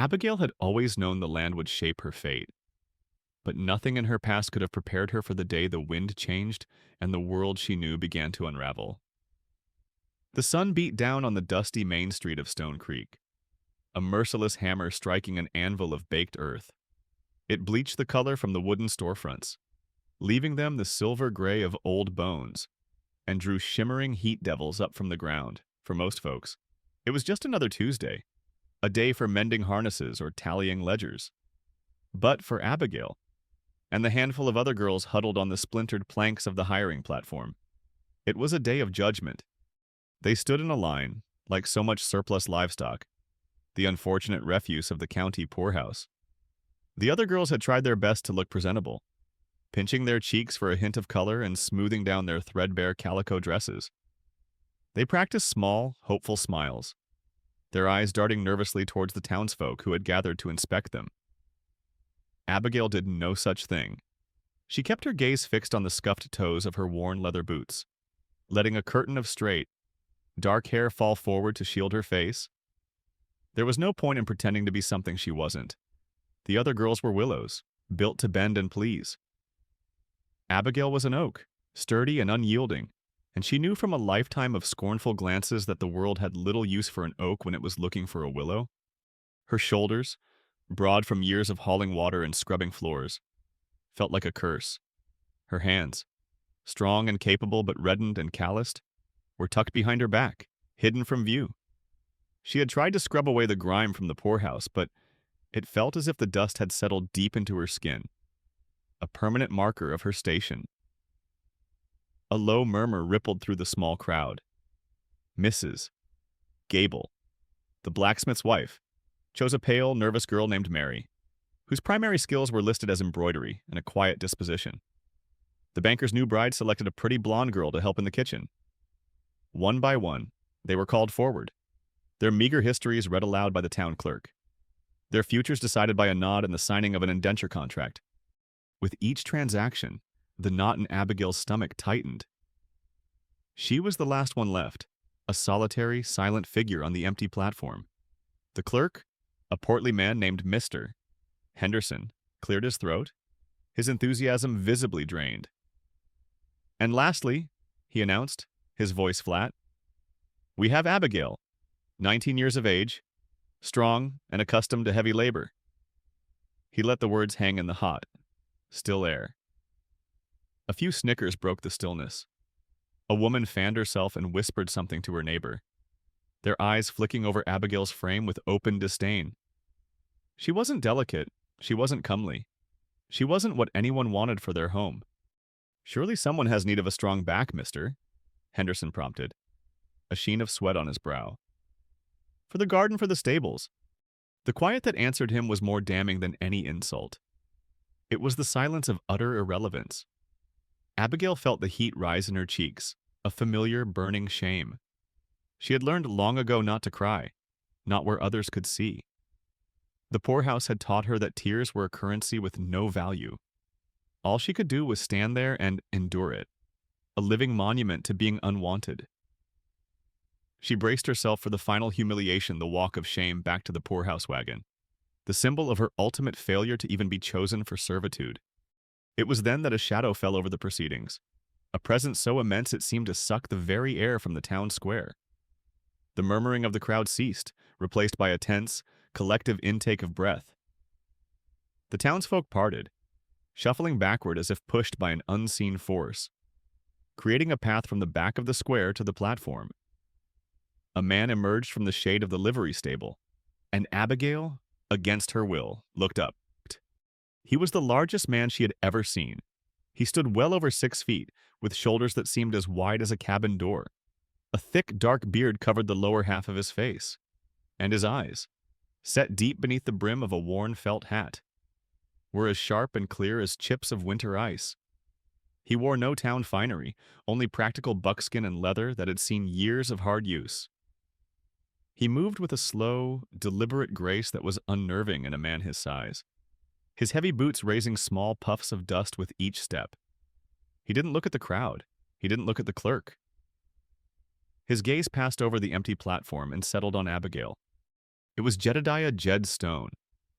Abigail had always known the land would shape her fate, but nothing in her past could have prepared her for the day the wind changed and the world she knew began to unravel. The sun beat down on the dusty main street of Stone Creek, a merciless hammer striking an anvil of baked earth. It bleached the color from the wooden storefronts, leaving them the silver gray of old bones, and drew shimmering heat devils up from the ground. For most folks, it was just another Tuesday, a day for mending harnesses or tallying ledgers. But for Abigail, and the handful of other girls huddled on the splintered planks of the hiring platform, it was a day of judgment. They stood in a line, like so much surplus livestock, the unfortunate refuse of the county poorhouse. The other girls had tried their best to look presentable, pinching their cheeks for a hint of color and smoothing down their threadbare calico dresses. They practiced small, hopeful smiles, their eyes darting nervously towards the townsfolk who had gathered to inspect them. Abigail did no such thing. She kept her gaze fixed on the scuffed toes of her worn leather boots, letting a curtain of straight, dark hair fall forward to shield her face. There was no point in pretending to be something she wasn't. The other girls were willows, built to bend and please. Abigail was an oak, sturdy and unyielding, and she knew from a lifetime of scornful glances that the world had little use for an oak when it was looking for a willow. Her shoulders, broad from years of hauling water and scrubbing floors, felt like a curse. Her hands, strong and capable but reddened and calloused, were tucked behind her back, hidden from view. She had tried to scrub away the grime from the poorhouse, but it felt as if the dust had settled deep into her skin, a permanent marker of her station. A low murmur rippled through the small crowd. Mrs. Gable, the blacksmith's wife, chose a pale, nervous girl named Mary, whose primary skills were listed as embroidery and a quiet disposition. The banker's new bride selected a pretty blonde girl to help in the kitchen. One by one, they were called forward, their meager histories read aloud by the town clerk, their futures decided by a nod and the signing of an indenture contract. With each transaction, the knot in Abigail's stomach tightened. She was the last one left, a solitary, silent figure on the empty platform. The clerk, a portly man named Mr. Henderson, cleared his throat, his enthusiasm visibly drained. "And lastly," he announced, his voice flat, "we have Abigail, 19 years of age, strong and accustomed to heavy labor." He let the words hang in the hot, still air. A few snickers broke the stillness. A woman fanned herself and whispered something to her neighbor, their eyes flicking over Abigail's frame with open disdain. She wasn't delicate, she wasn't comely. She wasn't what anyone wanted for their home. "Surely someone has need of a strong back, mister," Henderson prompted, a sheen of sweat on his brow. "For the garden, for the stables." The quiet that answered him was more damning than any insult. It was the silence of utter irrelevance. Abigail felt the heat rise in her cheeks, a familiar, burning shame. She had learned long ago not to cry, not where others could see. The poorhouse had taught her that tears were a currency with no value. All she could do was stand there and endure it, a living monument to being unwanted. She braced herself for the final humiliation, the walk of shame back to the poorhouse wagon, the symbol of her ultimate failure to even be chosen for servitude. It was then that a shadow fell over the proceedings, a presence so immense it seemed to suck the very air from the town square. The murmuring of the crowd ceased, replaced by a tense, collective intake of breath. The townsfolk parted, shuffling backward as if pushed by an unseen force, creating a path from the back of the square to the platform. A man emerged from the shade of the livery stable, and Abigail, against her will, looked up. He was the largest man she had ever seen. He stood well over 6 feet, with shoulders that seemed as wide as a cabin door. A thick, dark beard covered the lower half of his face, and his eyes, set deep beneath the brim of a worn felt hat, were as sharp and clear as chips of winter ice. He wore no town finery, only practical buckskin and leather that had seen years of hard use. He moved with a slow, deliberate grace that was unnerving in a man his size, his heavy boots raising small puffs of dust with each step. He didn't look at the crowd. He didn't look at the clerk. His gaze passed over the empty platform and settled on Abigail. It was Jedediah Jed Stone,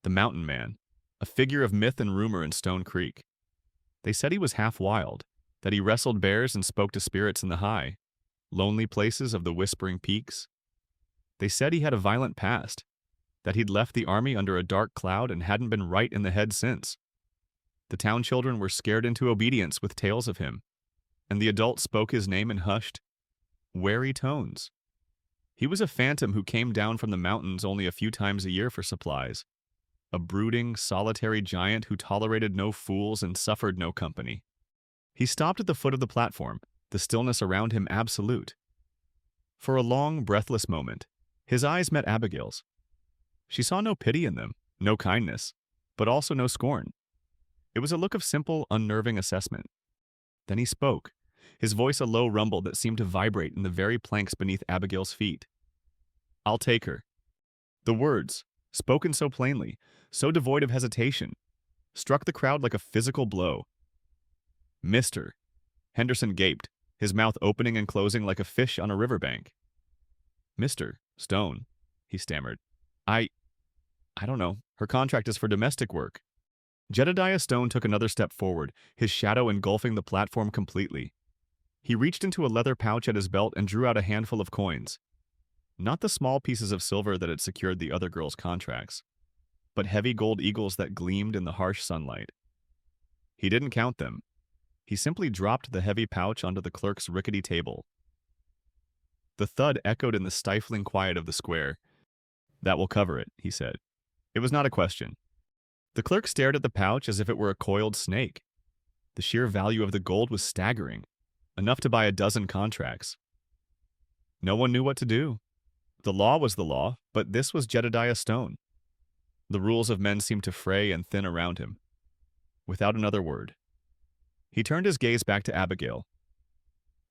the mountain man, a figure of myth and rumor in Stone Creek. They said he was half wild, that he wrestled bears and spoke to spirits in the high, lonely places of the whispering peaks. They said he had a violent past, that he'd left the army under a dark cloud and hadn't been right in the head since. The town children were scared into obedience with tales of him, and the adults spoke his name in hushed, wary tones. He was a phantom who came down from the mountains only a few times a year for supplies, a brooding, solitary giant who tolerated no fools and suffered no company. He stopped at the foot of the platform, the stillness around him absolute. For a long, breathless moment, his eyes met Abigail's. She saw no pity in them, no kindness, but also no scorn. It was a look of simple, unnerving assessment. Then he spoke, his voice a low rumble that seemed to vibrate in the very planks beneath Abigail's feet. "I'll take her." The words, spoken so plainly, so devoid of hesitation, struck the crowd like a physical blow. "Mister," Henderson gaped, his mouth opening and closing like a fish on a riverbank. "Mr. Stone," he stammered. I don't know. Her contract is for domestic work." Jedediah Stone took another step forward, his shadow engulfing the platform completely. He reached into a leather pouch at his belt and drew out a handful of coins. Not the small pieces of silver that had secured the other girls' contracts, but heavy gold eagles that gleamed in the harsh sunlight. He didn't count them. He simply dropped the heavy pouch onto the clerk's rickety table. The thud echoed in the stifling quiet of the square. "That will cover it," he said. It was not a question. The clerk stared at the pouch as if it were a coiled snake. The sheer value of the gold was staggering, enough to buy a dozen contracts. No one knew what to do. The law was the law, but this was Jedediah Stone. The rules of men seemed to fray and thin around him. Without another word, he turned his gaze back to Abigail.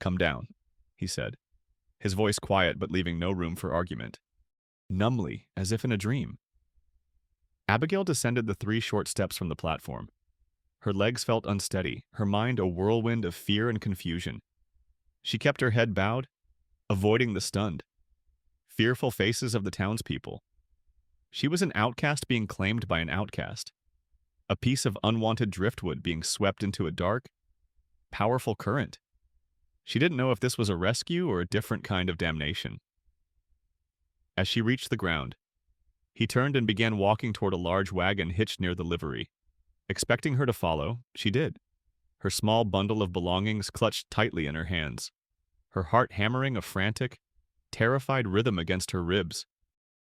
"Come down," he said, his voice quiet but leaving no room for argument. Numbly, as if in a dream. Abigail descended the 3 short steps from the platform. Her legs felt unsteady, her mind a whirlwind of fear and confusion. She kept her head bowed, avoiding the stunned, fearful faces of the townspeople. She was an outcast being claimed by an outcast, a piece of unwanted driftwood being swept into a dark, powerful current. She didn't know if this was a rescue or a different kind of damnation. As she reached the ground, he turned and began walking toward a large wagon hitched near the livery. Expecting her to follow, she did, her small bundle of belongings clutched tightly in her hands, her heart hammering a frantic, terrified rhythm against her ribs.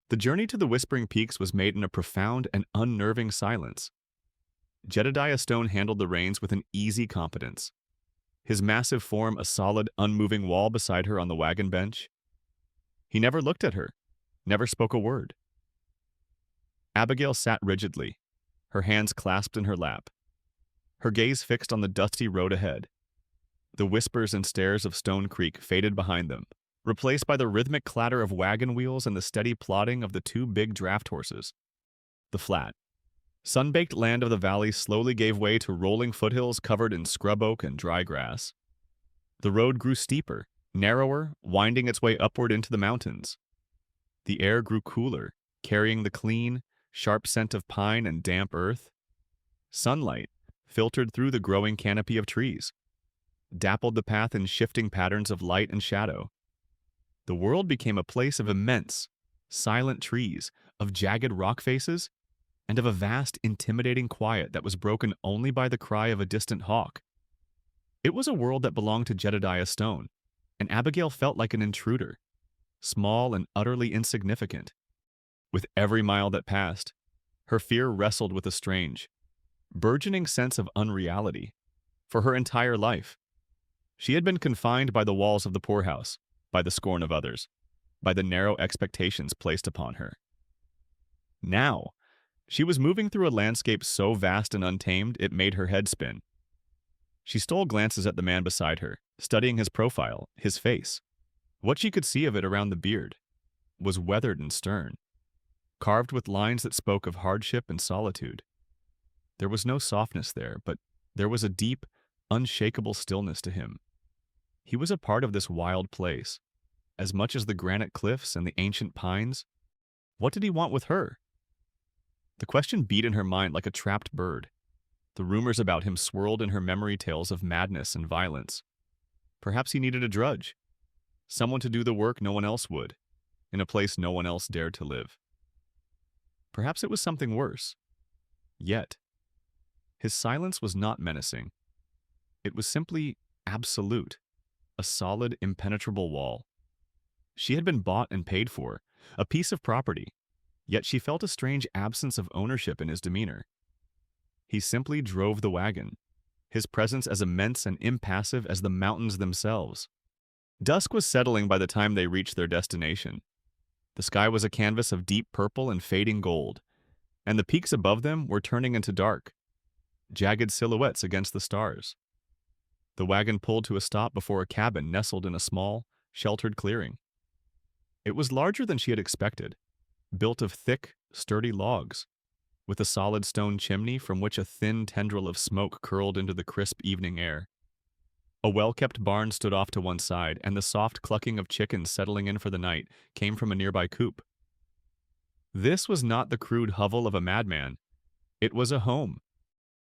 The journey to the Whispering Peaks was made in a profound and unnerving silence. Jedediah Stone handled the reins with an easy competence, his massive form a solid, unmoving wall beside her on the wagon bench. He never looked at her, never spoke a word. Abigail sat rigidly, her hands clasped in her lap, her gaze fixed on the dusty road ahead. The whispers and stares of Stone Creek faded behind them, replaced by the rhythmic clatter of wagon wheels and the steady plodding of the 2 big draft horses. The flat, sun-baked land of the valley slowly gave way to rolling foothills covered in scrub oak and dry grass. The road grew steeper, narrower, winding its way upward into the mountains. The air grew cooler, carrying the clean, sharp scent of pine and damp earth. Sunlight filtered through the growing canopy of trees, dappled the path in shifting patterns of light and shadow. The world became a place of immense, silent trees, of jagged rock faces, and of a vast, intimidating quiet that was broken only by the cry of a distant hawk. It was a world that belonged to Jedediah Stone, and Abigail felt like an intruder, small and utterly insignificant. With every mile that passed, her fear wrestled with a strange, burgeoning sense of unreality. For her entire life, she had been confined by the walls of the poorhouse, by the scorn of others, by the narrow expectations placed upon her. Now, she was moving through a landscape so vast and untamed it made her head spin. She stole glances at the man beside her, studying his profile, his face. What she could see of it around the beard was weathered and stern, carved with lines that spoke of hardship and solitude. There was no softness there, but there was a deep, unshakable stillness to him. He was a part of this wild place, as much as the granite cliffs and the ancient pines. What did he want with her? The question beat in her mind like a trapped bird. The rumors about him swirled in her memory tales of madness and violence. Perhaps he needed a drudge, someone to do the work no one else would, in a place no one else dared to live. Perhaps it was something worse. Yet, his silence was not menacing. It was simply absolute, a solid, impenetrable wall. She had been bought and paid for, a piece of property, yet she felt a strange absence of ownership in his demeanor. He simply drove the wagon, his presence as immense and impassive as the mountains themselves. Dusk was settling by the time they reached their destination. The sky was a canvas of deep purple and fading gold, and the peaks above them were turning into dark, jagged silhouettes against the stars. The wagon pulled to a stop before a cabin nestled in a small, sheltered clearing. It was larger than she had expected, built of thick, sturdy logs, with a solid stone chimney from which a thin tendril of smoke curled into the crisp evening air. A well-kept barn stood off to one side, and the soft clucking of chickens settling in for the night came from a nearby coop. This was not the crude hovel of a madman. It was a home.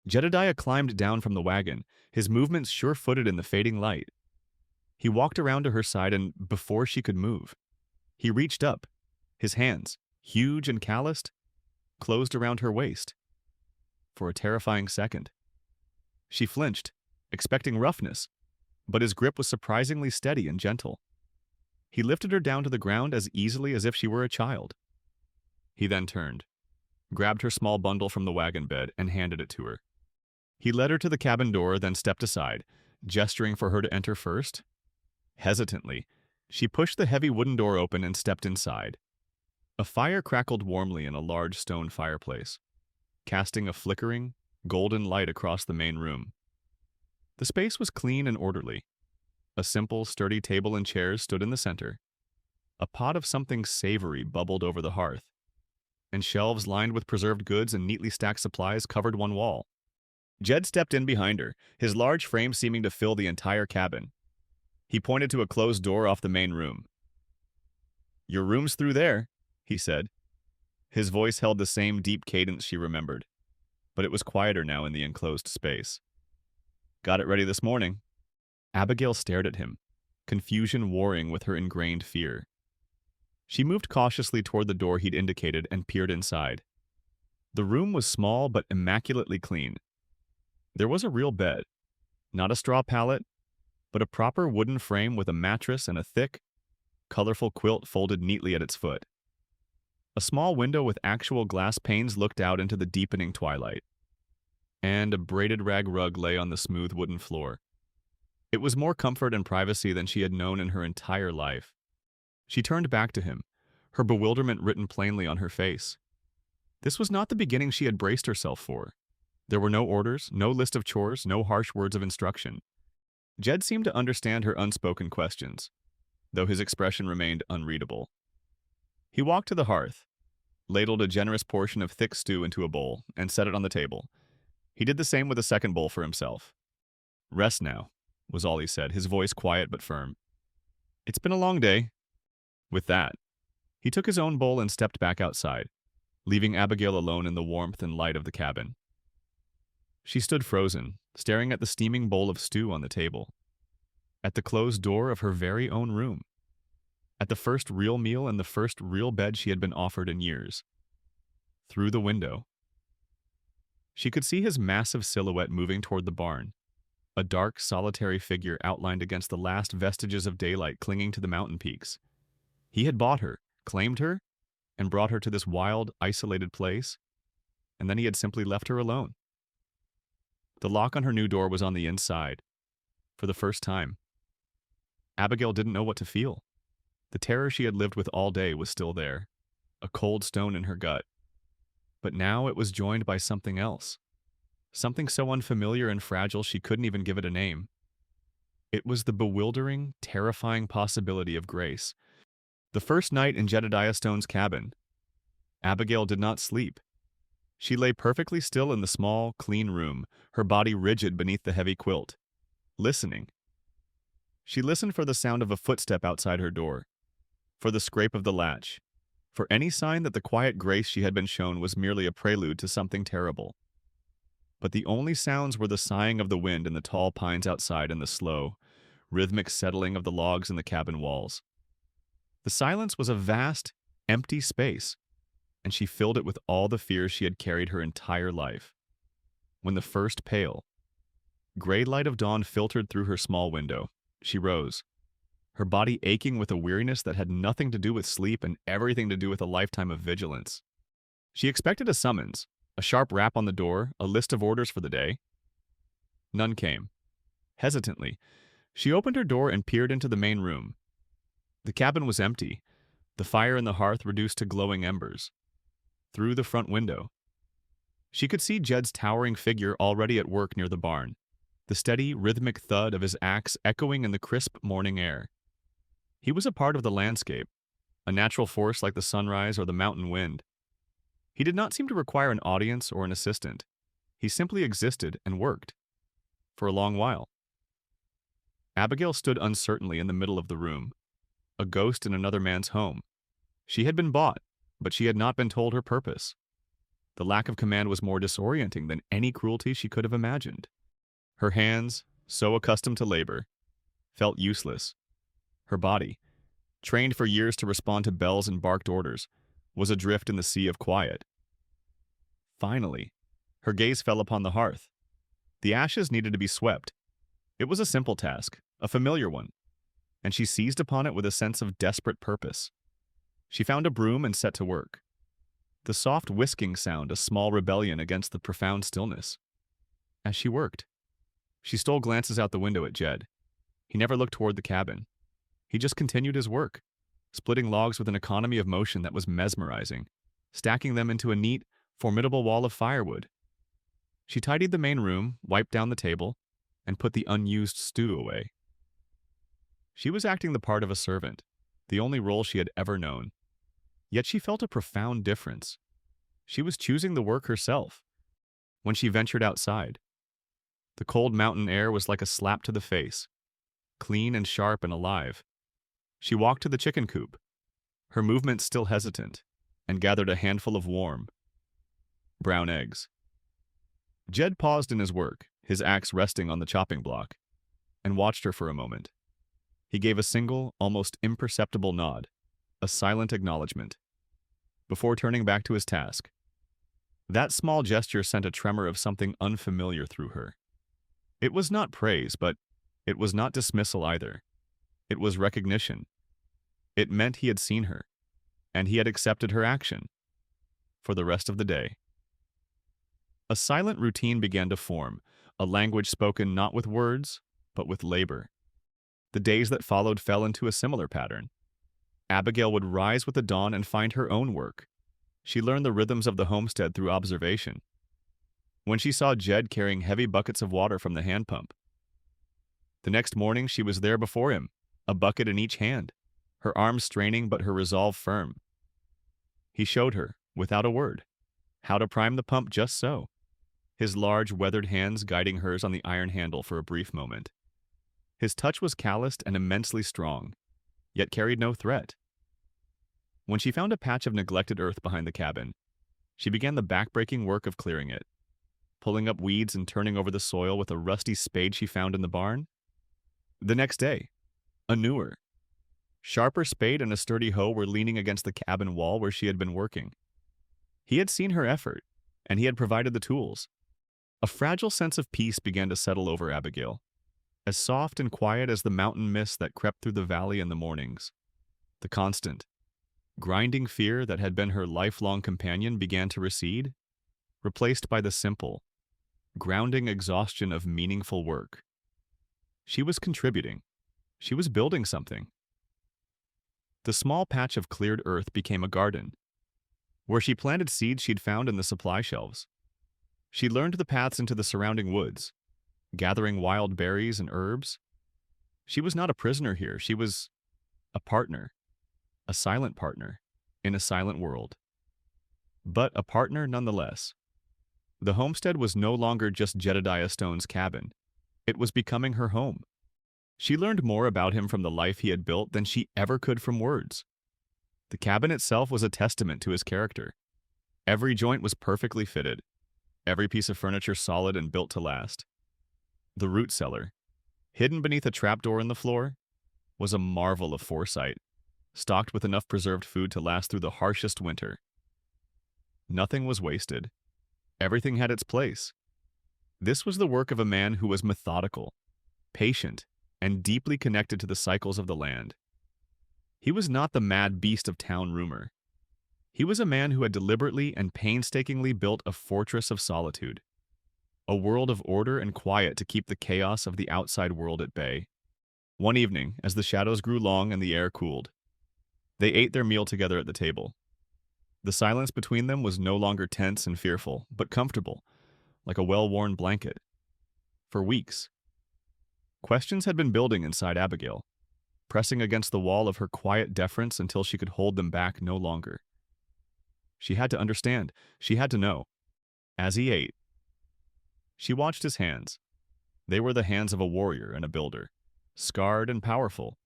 Jedediah climbed down from the wagon, his movements sure-footed in the fading light. He walked around to her side, and before she could move, he reached up, his hands, huge and calloused, closed around her waist. For a terrifying second, she flinched, expecting roughness, but his grip was surprisingly steady and gentle. He lifted her down to the ground as easily as if she were a child. He then turned, grabbed her small bundle from the wagon bed, and handed it to her. He led her to the cabin door, then stepped aside, gesturing for her to enter first. Hesitantly, she pushed the heavy wooden door open and stepped inside. A fire crackled warmly in a large stone fireplace, casting a flickering, golden light across the main room. The space was clean and orderly. A simple, sturdy table and chairs stood in the center. A pot of something savory bubbled over the hearth, and shelves lined with preserved goods and neatly stacked supplies covered one wall. Jed stepped in behind her, his large frame seeming to fill the entire cabin. He pointed to a closed door off the main room. "Your room's through there," he said. His voice held the same deep cadence she remembered, but it was quieter now in the enclosed space. "Got it ready this morning." Abigail stared at him, confusion warring with her ingrained fear. She moved cautiously toward the door he'd indicated and peered inside. The room was small but immaculately clean. There was a real bed, not a straw pallet, but a proper wooden frame with a mattress and a thick, colorful quilt folded neatly at its foot. A small window with actual glass panes looked out into the deepening twilight, and a braided rag rug lay on the smooth wooden floor. It was more comfort and privacy than she had known in her entire life. She turned back to him, her bewilderment written plainly on her face. This was not the beginning she had braced herself for. There were no orders, no list of chores, no harsh words of instruction. Jed seemed to understand her unspoken questions, though his expression remained unreadable. He walked to the hearth, ladled a generous portion of thick stew into a bowl, and set it on the table. He did the same with a second bowl for himself. "Rest now," was all he said, his voice quiet but firm. "It's been a long day." With that, he took his own bowl and stepped back outside, leaving Abigail alone in the warmth and light of the cabin. She stood frozen, staring at the steaming bowl of stew on the table, at the closed door of her very own room, at the first real meal and the first real bed she had been offered in years. Through the window, she could see his massive silhouette moving toward the barn, a dark, solitary figure outlined against the last vestiges of daylight clinging to the mountain peaks. He had bought her, claimed her, and brought her to this wild, isolated place, and then he had simply left her alone. The lock on her new door was on the inside. For the first time, Abigail didn't know what to feel. The terror she had lived with all day was still there, a cold stone in her gut. But now it was joined by something else, something so unfamiliar and fragile she couldn't even give it a name. It was the bewildering, terrifying possibility of grace. The first night in Jedediah Stone's cabin, Abigail did not sleep. She lay perfectly still in the small, clean room, her body rigid beneath the heavy quilt, listening. She listened for the sound of a footstep outside her door, for the scrape of the latch, for any sign that the quiet grace she had been shown was merely a prelude to something terrible. But the only sounds were the sighing of the wind in the tall pines outside and the slow, rhythmic settling of the logs in the cabin walls. The silence was a vast, empty space, and she filled it with all the fears she had carried her entire life. When the first pale, gray light of dawn filtered through her small window, she rose, her body aching with a weariness that had nothing to do with sleep and everything to do with a lifetime of vigilance. She expected a summons, a sharp rap on the door, a list of orders for the day. None came. Hesitantly, she opened her door and peered into the main room. The cabin was empty, the fire in the hearth reduced to glowing embers. Through the front window, she could see Jed's towering figure already at work near the barn, the steady, rhythmic thud of his axe echoing in the crisp morning air. He was a part of the landscape, a natural force like the sunrise or the mountain wind. He did not seem to require an audience or an assistant. He simply existed and worked. For a long while. Abigail stood uncertainly in the middle of the room, a ghost in another man's home. She had been bought, but she had not been told her purpose. The lack of command was more disorienting than any cruelty she could have imagined. Her hands, so accustomed to labor, felt useless. Her body, trained for years to respond to bells and barked orders, was adrift in the sea of quiet. Finally, her gaze fell upon the hearth. The ashes needed to be swept. It was a simple task, a familiar one, and she seized upon it with a sense of desperate purpose. She found a broom and set to work. The soft whisking sound a small rebellion against the profound stillness. As she worked, she stole glances out the window at Jed. He never looked toward the cabin. He just continued his work, splitting logs with an economy of motion that was mesmerizing, stacking them into a neat, formidable wall of firewood. She tidied the main room, wiped down the table, and put the unused stew away. She was acting the part of a servant, the only role she had ever known. Yet she felt a profound difference. She was choosing the work herself. When she ventured outside, the cold mountain air was like a slap to the face, clean and sharp and alive. She walked to the chicken coop, her movements still hesitant, and gathered a handful of warm, brown eggs. Jed paused in his work, his axe resting on the chopping block, and watched her for a moment. He gave a single, almost imperceptible nod, a silent acknowledgement, before turning back to his task. That small gesture sent a tremor of something unfamiliar through her. It was not praise, but it was not dismissal either. It was recognition. It meant he had seen her, and he had accepted her action for the rest of the day. A silent routine began to form, a language spoken not with words, but with labor. The days that followed fell into a similar pattern. Abigail would rise with the dawn and find her own work. She learned the rhythms of the homestead through observation. When she saw Jed carrying heavy buckets of water from the hand pump, the next morning she was there before him, a bucket in each hand, her arms straining but her resolve firm. He showed her, without a word, how to prime the pump just so, his large, weathered hands guiding hers on the iron handle for a brief moment. His touch was calloused and immensely strong, yet carried no threat. When she found a patch of neglected earth behind the cabin, she began the back-breaking work of clearing it, pulling up weeds and turning over the soil with a rusty spade she found in the barn. The next day, a newer, sharper spade and a sturdy hoe were leaning against the cabin wall where she had been working. He had seen her effort, and he had provided the tools. A fragile sense of peace began to settle over Abigail, as soft and quiet as the mountain mist that crept through the valley in the mornings. The constant, grinding fear that had been her lifelong companion began to recede, replaced by the simple, grounding exhaustion of meaningful work. She was contributing. She was building something. The small patch of cleared earth became a garden, where she planted seeds she'd found in the supply shelves. She learned the paths into the surrounding woods, gathering wild berries and herbs. She was not a prisoner here. She was a partner, a silent partner, in a silent world. But a partner nonetheless. The homestead was no longer just Jedediah Stone's cabin. It was becoming her home. She learned more about him from the life he had built than she ever could from words. The cabin itself was a testament to his character. Every joint was perfectly fitted, every piece of furniture solid and built to last. The root cellar, hidden beneath a trapdoor in the floor, was a marvel of foresight, stocked with enough preserved food to last through the harshest winter. Nothing was wasted. Everything had its place. This was the work of a man who was methodical, patient, and deeply connected to the cycles of the land. He was not the mad beast of town rumor. He was a man who had deliberately and painstakingly built a fortress of solitude, a world of order and quiet to keep the chaos of the outside world at bay. One evening, as the shadows grew long and the air cooled, they ate their meal together at the table. The silence between them was no longer tense and fearful, but comfortable, like a well-worn blanket. For weeks, questions had been building inside Abigail, pressing against the wall of her quiet deference until she could hold them back no longer. She had to understand. She had to know. As he ate, she watched his hands. They were the hands of a warrior and a builder, scarred and powerful,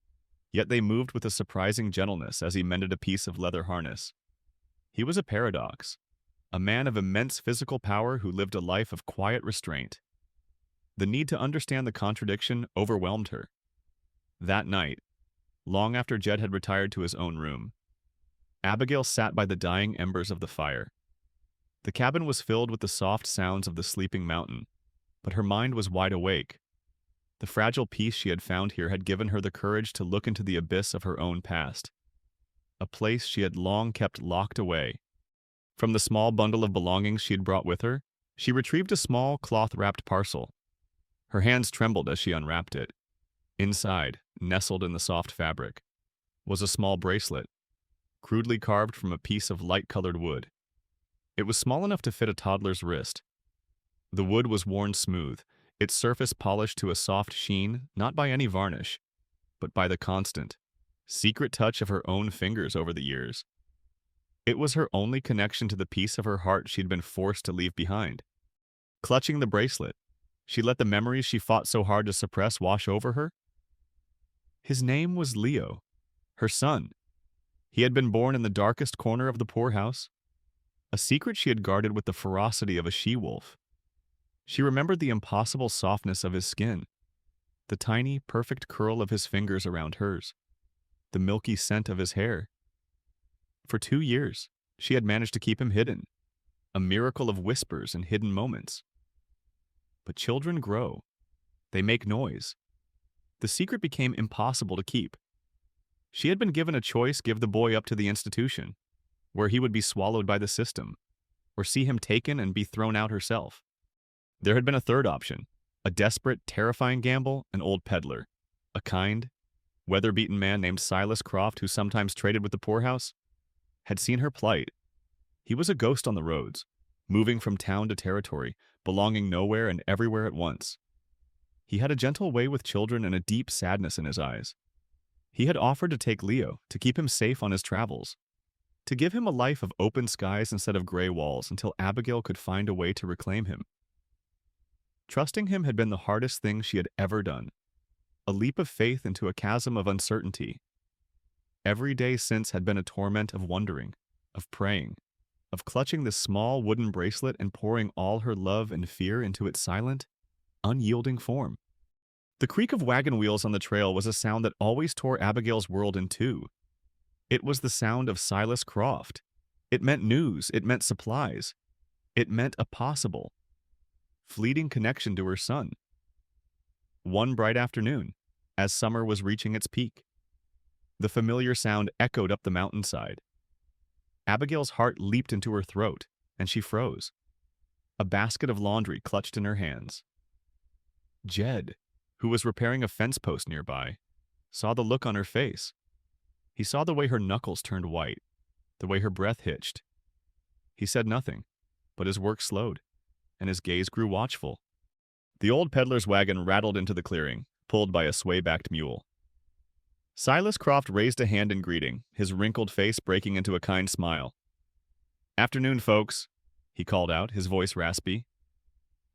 yet they moved with a surprising gentleness as he mended a piece of leather harness. He was a paradox, a man of immense physical power who lived a life of quiet restraint. The need to understand the contradiction overwhelmed her. That night, long after Jed had retired to his own room, Abigail sat by the dying embers of the fire. The cabin was filled with the soft sounds of the sleeping mountain, but her mind was wide awake. The fragile peace she had found here had given her the courage to look into the abyss of her own past, a place she had long kept locked away. From the small bundle of belongings she had brought with her, she retrieved a small cloth-wrapped parcel. Her hands trembled as she unwrapped it. Inside, nestled in the soft fabric, was a small bracelet, crudely carved from a piece of light-colored wood. It was small enough to fit a toddler's wrist. The wood was worn smooth, its surface polished to a soft sheen, not by any varnish, but by the constant, secret touch of her own fingers over the years. It was her only connection to the piece of her heart she'd been forced to leave behind. Clutching the bracelet, she let the memories she fought so hard to suppress wash over her. His name was Leo, her son. He had been born in the darkest corner of the poorhouse, a secret she had guarded with the ferocity of a she-wolf. She remembered the impossible softness of his skin, the tiny, perfect curl of his fingers around hers, the milky scent of his hair. For 2 years, she had managed to keep him hidden, a miracle of whispers and hidden moments. But children grow. They make noise. The secret became impossible to keep. She had been given a choice: give the boy up to the institution, where he would be swallowed by the system, or see him taken and be thrown out herself. There had been a third option, a desperate, terrifying gamble: an old peddler, a kind, weather-beaten man named Silas Croft who sometimes traded with the poorhouse, had seen her plight. He was a ghost on the roads, moving from town to territory, belonging nowhere and everywhere at once. He had a gentle way with children and a deep sadness in his eyes. He had offered to take Leo, to keep him safe on his travels, to give him a life of open skies instead of gray walls until Abigail could find a way to reclaim him. Trusting him had been the hardest thing she had ever done, a leap of faith into a chasm of uncertainty. Every day since had been a torment of wondering, of praying, of clutching this small wooden bracelet and pouring all her love and fear into its silent, unyielding form. The creak of wagon wheels on the trail was a sound that always tore Abigail's world in two. It was the sound of Silas Croft. It meant news. It meant supplies. It meant a possible, fleeting connection to her son. One bright afternoon, as summer was reaching its peak, the familiar sound echoed up the mountainside. Abigail's heart leaped into her throat, and she froze, a basket of laundry clutched in her hands. Jed, who was repairing a fence post nearby, saw the look on her face. He saw the way her knuckles turned white, the way her breath hitched. He said nothing, but his work slowed, and his gaze grew watchful. The old peddler's wagon rattled into the clearing, pulled by a sway-backed mule. Silas Croft raised a hand in greeting, his wrinkled face breaking into a kind smile. "Afternoon, folks," he called out, his voice raspy.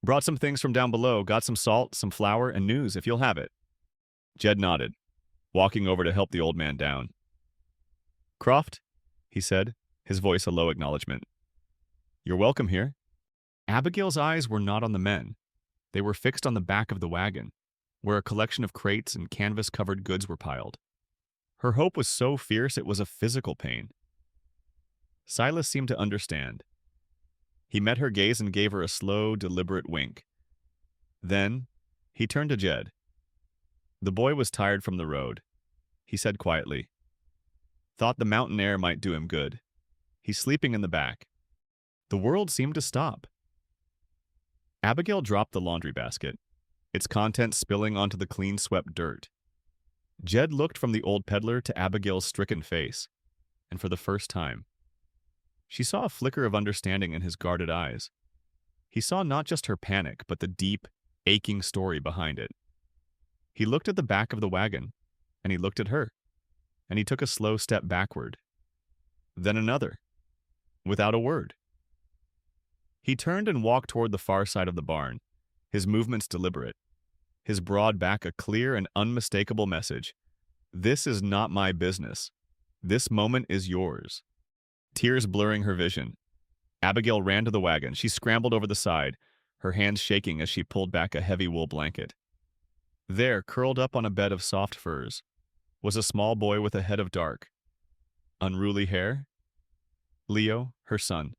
"Brought some things from down below, got some salt, some flour, and news if you'll have it." Jed nodded, walking over to help the old man down. "Croft, he said, his voice a low acknowledgement. "You're welcome here." Abigail's eyes were not on the men. They were fixed on the back of the wagon, where a collection of crates and canvas-covered goods were piled. Her hope was so fierce it was a physical pain. Silas seemed to understand. He met her gaze and gave her a slow, deliberate wink. Then, he turned to Jed. The boy was tired from the road. He said quietly, "Thought the mountain air might do him good. He's sleeping in the back." The world seemed to stop. Abigail dropped the laundry basket, its contents spilling onto the clean-swept dirt. Jed looked from the old peddler to Abigail's stricken face, and for the first time, she saw a flicker of understanding in his guarded eyes. He saw not just her panic, but the deep, aching story behind it. He looked at the back of the wagon, and he looked at her, and he took a slow step backward. Then another, without a word. He turned and walked toward the far side of the barn, his movements deliberate, his broad back a clear and unmistakable message. "This is not my business. This moment is yours." Tears blurring her vision, Abigail ran to the wagon. She scrambled over the side, her hands shaking as she pulled back a heavy wool blanket. There, curled up on a bed of soft furs, was a small boy with a head of dark, unruly hair. Leo, her son.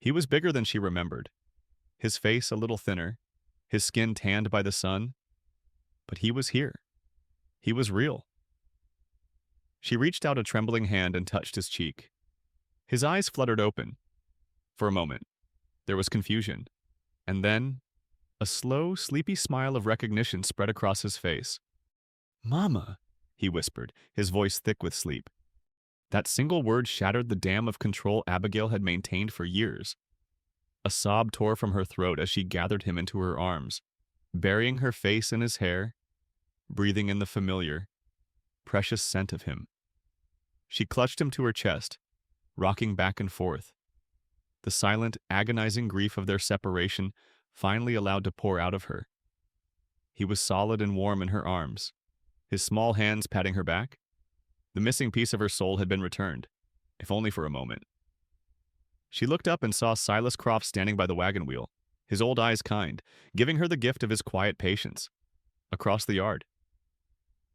He was bigger than she remembered, his face a little thinner, his skin tanned by the sun. But he was here. He was real. She reached out a trembling hand and touched his cheek. His eyes fluttered open. For a moment, there was confusion, and then a slow, sleepy smile of recognition spread across his face. "Mama," he whispered, his voice thick with sleep. That single word shattered the dam of control Abigail had maintained for years. A sob tore from her throat as she gathered him into her arms, burying her face in his hair, breathing in the familiar, precious scent of him. She clutched him to her chest, rocking back and forth. The silent, agonizing grief of their separation finally allowed to pour out of her. He was solid and warm in her arms, his small hands patting her back. The missing piece of her soul had been returned, if only for a moment. She looked up and saw Silas Croft standing by the wagon wheel, his old eyes kind, giving her the gift of his quiet patience. Across the yard,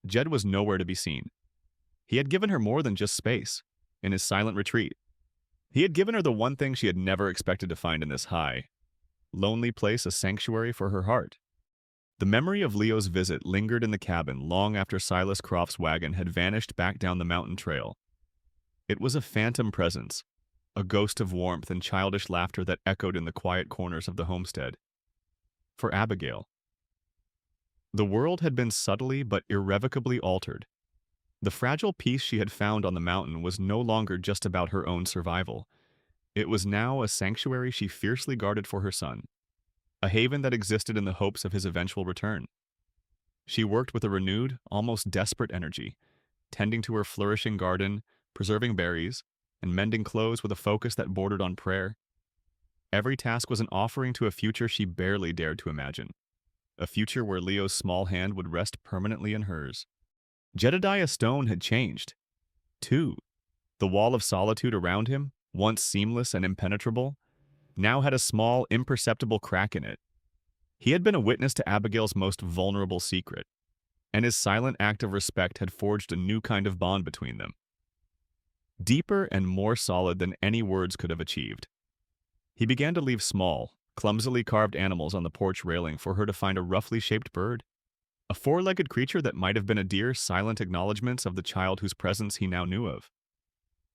Jed was nowhere to be seen. He had given her more than just space. In his silent retreat, he had given her the one thing she had never expected to find in this high, lonely place, a sanctuary for her heart. The memory of Leo's visit lingered in the cabin long after Silas Croft's wagon had vanished back down the mountain trail. It was a phantom presence, a ghost of warmth and childish laughter that echoed in the quiet corners of the homestead. For Abigail, the world had been subtly but irrevocably altered. The fragile peace she had found on the mountain was no longer just about her own survival. It was now a sanctuary she fiercely guarded for her son, a haven that existed in the hopes of his eventual return. She worked with a renewed, almost desperate energy, tending to her flourishing garden, preserving berries, and mending clothes with a focus that bordered on prayer. Every task was an offering to a future she barely dared to imagine, a future where Leo's small hand would rest permanently in hers. Jedediah Stone had changed, too. The wall of solitude around him, once seamless and impenetrable, now had a small, imperceptible crack in it. He had been a witness to Abigail's most vulnerable secret, and his silent act of respect had forged a new kind of bond between them, deeper and more solid than any words could have achieved. He began to leave small, clumsily carved animals on the porch railing for her to find a roughly shaped bird, a four-legged creature that might have been a deer, silent acknowledgments of the child whose presence he now knew of.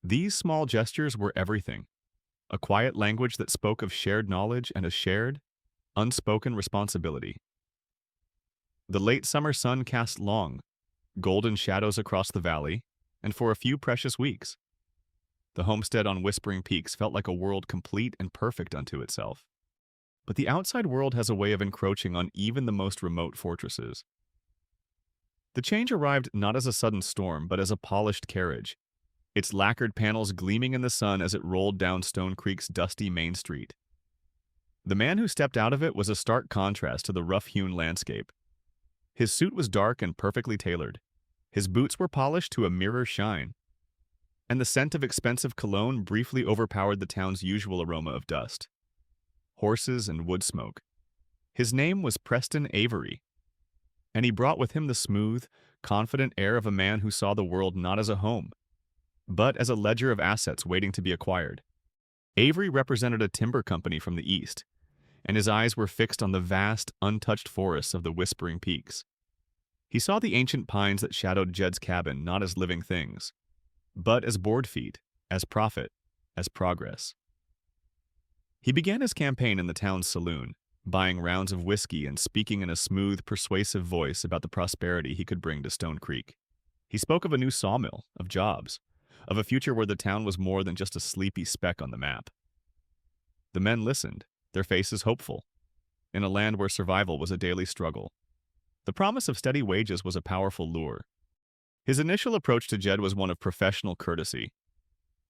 These small gestures were everything, a quiet language that spoke of shared knowledge and a shared, unspoken responsibility. The late summer sun cast long, golden shadows across the valley, and for a few precious weeks, the homestead on Whispering Peaks felt like a world complete and perfect unto itself. But the outside world has a way of encroaching on even the most remote fortresses. The change arrived not as a sudden storm, but as a polished carriage, its lacquered panels gleaming in the sun as it rolled down Stone Creek's dusty main street. The man who stepped out of it was a stark contrast to the rough-hewn landscape. His suit was dark and perfectly tailored. His boots were polished to a mirror shine. and the scent of expensive cologne briefly overpowered the town's usual aroma of dust, horses, and wood smoke. His name was Preston Avery, and he brought with him the smooth, confident air of a man who saw the world not as a home, but as a ledger of assets waiting to be acquired. Avery represented a timber company from the east, and his eyes were fixed on the vast, untouched forests of the Whispering Peaks. He saw the ancient pines that shadowed Jed's cabin not as living things, but as board feet, as profit, as progress. He began his campaign in the town's saloon, buying rounds of whiskey and speaking in a smooth, persuasive voice about the prosperity he could bring to Stone Creek. He spoke of a new sawmill, of jobs, of a future where the town was more than just a sleepy speck on the map. The men listened, their faces hopeful, in a land where survival was a daily struggle. The promise of steady wages was a powerful lure. His initial approach to Jed was one of professional courtesy.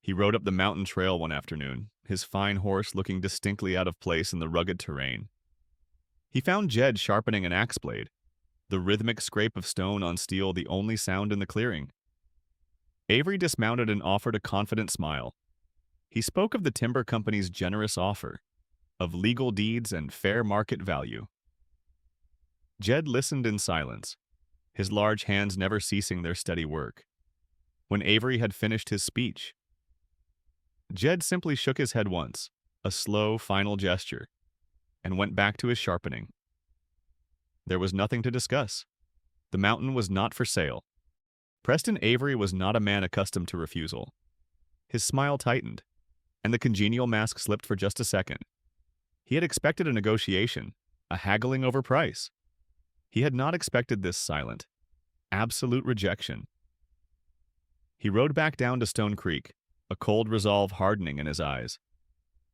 He rode up the mountain trail one afternoon, his fine horse looking distinctly out of place in the rugged terrain. He found Jed sharpening an axe blade, the rhythmic scrape of stone on steel the only sound in the clearing. Avery dismounted and offered a confident smile. He spoke of the timber company's generous offer, of legal deeds and fair market value. Jed listened in silence, his large hands never ceasing their steady work. When Avery had finished his speech, Jed simply shook his head once, a slow, final gesture, and went back to his sharpening. There was nothing to discuss. The mountain was not for sale. Preston Avery was not a man accustomed to refusal. His smile tightened, and the congenial mask slipped for just a second. He had expected a negotiation, a haggling over price. He had not expected this silent, absolute rejection. He rode back down to Stone Creek, a cold resolve hardening in his eyes.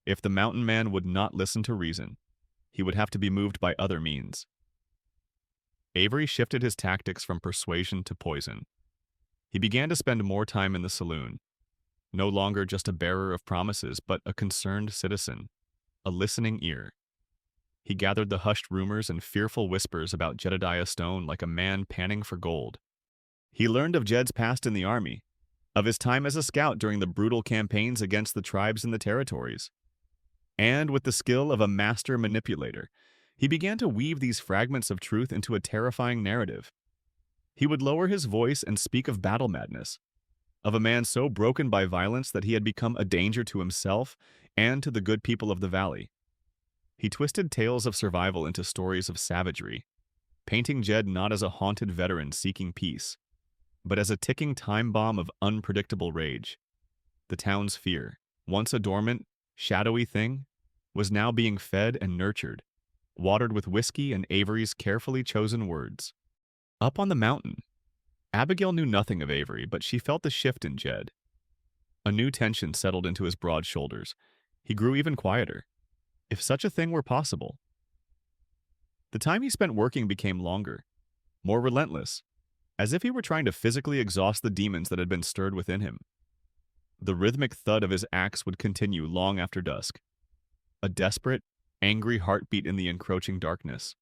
If the mountain man would not listen to reason, he would have to be moved by other means. Avery shifted his tactics from persuasion to poison. He began to spend more time in the saloon, no longer just a bearer of promises, but a concerned citizen, a listening ear. He gathered the hushed rumors and fearful whispers about Jedediah Stone like a man panning for gold. He learned of Jed's past in the army, of his time as a scout during the brutal campaigns against the tribes in the territories. And with the skill of a master manipulator, he began to weave these fragments of truth into a terrifying narrative. He would lower his voice and speak of battle madness, of a man so broken by violence that he had become a danger to himself and to the good people of the valley. He twisted tales of survival into stories of savagery, painting Jed not as a haunted veteran seeking peace, but as a ticking time bomb of unpredictable rage. The town's fear, once a dormant, shadowy thing, was now being fed and nurtured, watered with whiskey and Avery's carefully chosen words. Up on the mountain, Abigail knew nothing of Avery, but she felt the shift in Jed. A new tension settled into his broad shoulders. He grew even quieter, if such a thing were possible. The time he spent working became longer, more relentless, as if he were trying to physically exhaust the demons that had been stirred within him. The rhythmic thud of his axe would continue long after dusk, a desperate, angry heartbeat in the encroaching darkness.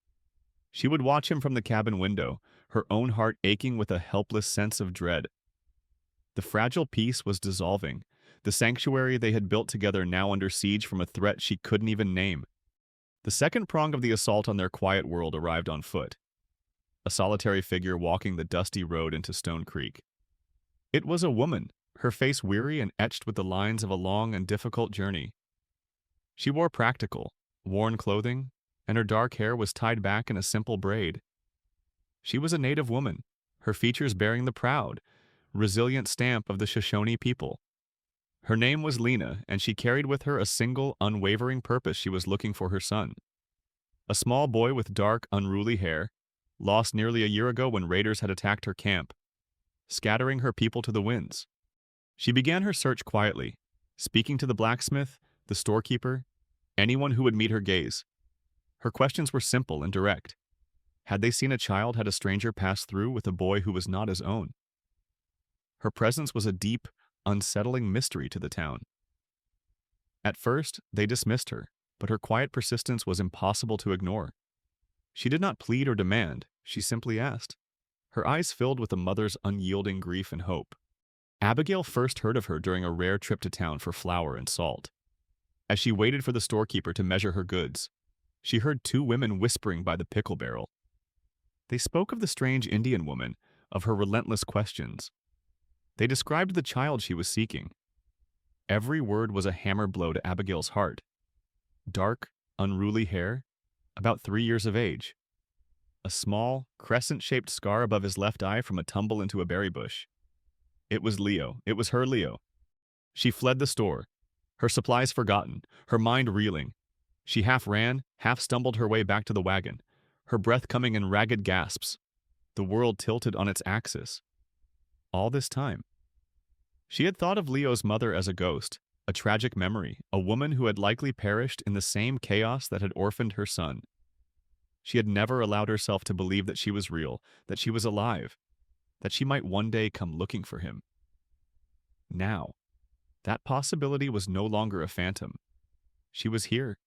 She would watch him from the cabin window, her own heart aching with a helpless sense of dread. The fragile peace was dissolving, the sanctuary they had built together now under siege from a threat she couldn't even name. The second prong of the assault on their quiet world arrived on foot, a solitary figure walking the dusty road into Stone Creek. It was a woman, her face weary and etched with the lines of a long and difficult journey. She wore practical, worn clothing, and her dark hair was tied back in a simple braid. She was a native woman, her features bearing the proud, resilient stamp of the Shoshone people. Her name was Lena, and she carried with her a single, unwavering purpose: she was looking for her son. A small boy with dark, unruly hair, lost nearly a year ago when raiders had attacked her camp, scattering her people to the winds. She began her search quietly, speaking to the blacksmith, the storekeeper, anyone who would meet her gaze. Her questions were simple and direct. Had they seen a child had a stranger pass through with a boy who was not his own? Her presence was a deep, unsettling mystery to the town. At first, they dismissed her, but her quiet persistence was impossible to ignore. She did not plead or demand, she simply asked. Her eyes filled with a mother's unyielding grief and hope. Abigail first heard of her during a rare trip to town for flour and salt. As she waited for the storekeeper to measure her goods, she heard two women whispering by the pickle barrel. They spoke of the strange Indian woman, of her relentless questions. They described the child she was seeking. Every word was a hammer blow to Abigail's heart. Dark, unruly hair, about 3 years of age. A small, crescent-shaped scar above his left eye from a tumble into a berry bush. It was Leo. It was her Leo. She fled the store, her supplies forgotten, her mind reeling. She half ran, half stumbled her way back to the wagon, her breath coming in ragged gasps, the world tilted on its axis. All this time, she had thought of Leo's mother as a ghost, a tragic memory, a woman who had likely perished in the same chaos that had orphaned her son. She had never allowed herself to believe that she was real, that she was alive, that she might one day come looking for him. Now, that possibility was no longer a phantom. She was here,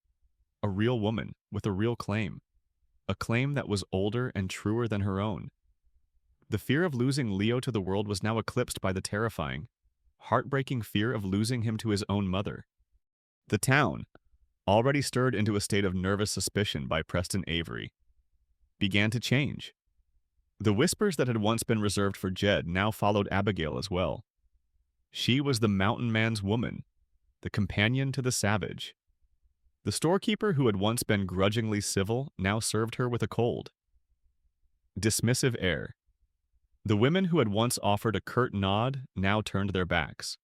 a real woman with a real claim, a claim that was older and truer than her own. The fear of losing Leo to the world was now eclipsed by the terrifying, heartbreaking fear of losing him to his own mother. The town, already stirred into a state of nervous suspicion by Preston Avery, began to change. The whispers that had once been reserved for Jed now followed Abigail as well. She was the mountain man's woman, the companion to the savage. The storekeeper who had once been grudgingly civil now served her with a cold, dismissive air. The women who had once offered a curt nod now turned their backs,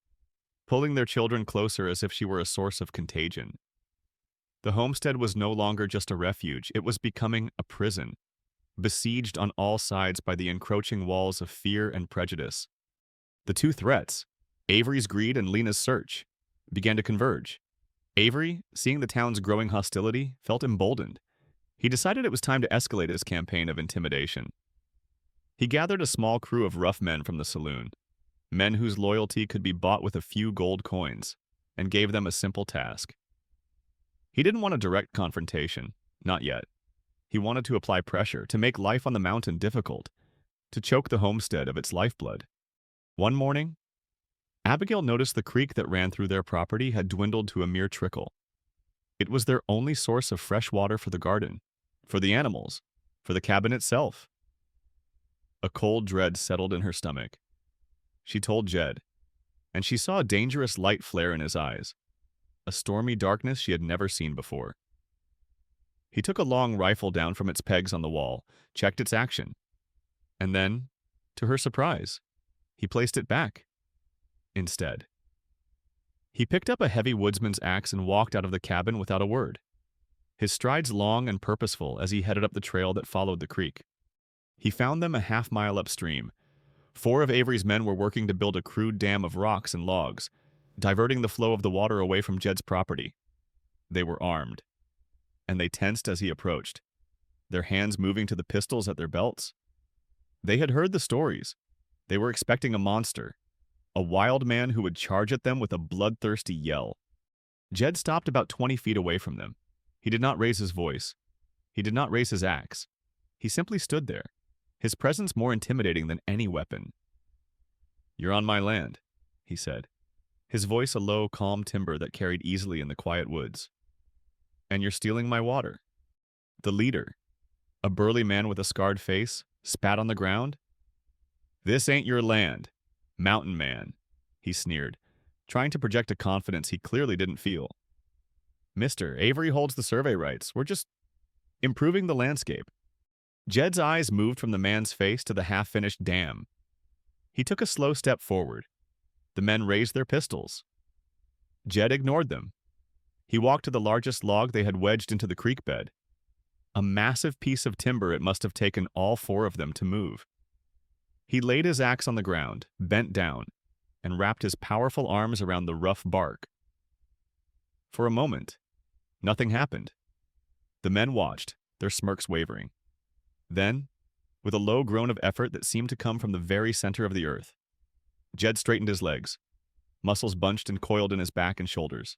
pulling their children closer as if she were a source of contagion. The homestead was no longer just a refuge, it was becoming a prison, besieged on all sides by the encroaching walls of fear and prejudice. The two threats, Avery's greed and Lena's search, began to converge. Avery, seeing the town's growing hostility, felt emboldened. He decided it was time to escalate his campaign of intimidation. He gathered a small crew of rough men from the saloon, men whose loyalty could be bought with a few gold coins, and gave them a simple task. He didn't want a direct confrontation, not yet. He wanted to apply pressure, to make life on the mountain difficult, to choke the homestead of its lifeblood. One morning, Abigail noticed the creek that ran through their property had dwindled to a mere trickle. It was their only source of fresh water for the garden, for the animals, for the cabin itself. A cold dread settled in her stomach. She told Jed, and she saw a dangerous light flare in his eyes, a stormy darkness she had never seen before. He took a long rifle down from its pegs on the wall, checked its action, and then, to her surprise, he placed it back. Instead, he picked up a heavy woodsman's axe and walked out of the cabin without a word, his strides long and purposeful as he headed up the trail that followed the creek. He found them a half-mile upstream. 4 of Avery's men were working to build a crude dam of rocks and logs, diverting the flow of the water away from Jed's property. They were armed, and they tensed as he approached, their hands moving to the pistols at their belts. They had heard the stories. They were expecting a monster, a wild man who would charge at them with a bloodthirsty yell. Jed stopped about 20 feet away from them. He did not raise his voice. He did not raise his axe. He simply stood there, his presence more intimidating than any weapon. "You're on my land," he said, his voice a low, calm timbre that carried easily in the quiet woods. "And you're stealing my water." The leader, a burly man with a scarred face, spat on the ground. "This ain't your land, mountain man," he sneered, trying to project a confidence he clearly didn't feel. "Mister, Avery holds the survey rights. We're just improving the landscape." Jed's eyes moved from the man's face to the half-finished dam. He took a slow step forward. The men raised their pistols. Jed ignored them. He walked to the largest log they had wedged into the creek bed. A massive piece of timber it must have taken all 4 of them to move. He laid his axe on the ground, bent down, and wrapped his powerful arms around the rough bark. For a moment, nothing happened. The men watched, their smirks wavering. Then, with a low groan of effort that seemed to come from the very center of the earth, Jed straightened his legs, muscles bunched and coiled in his back and shoulders.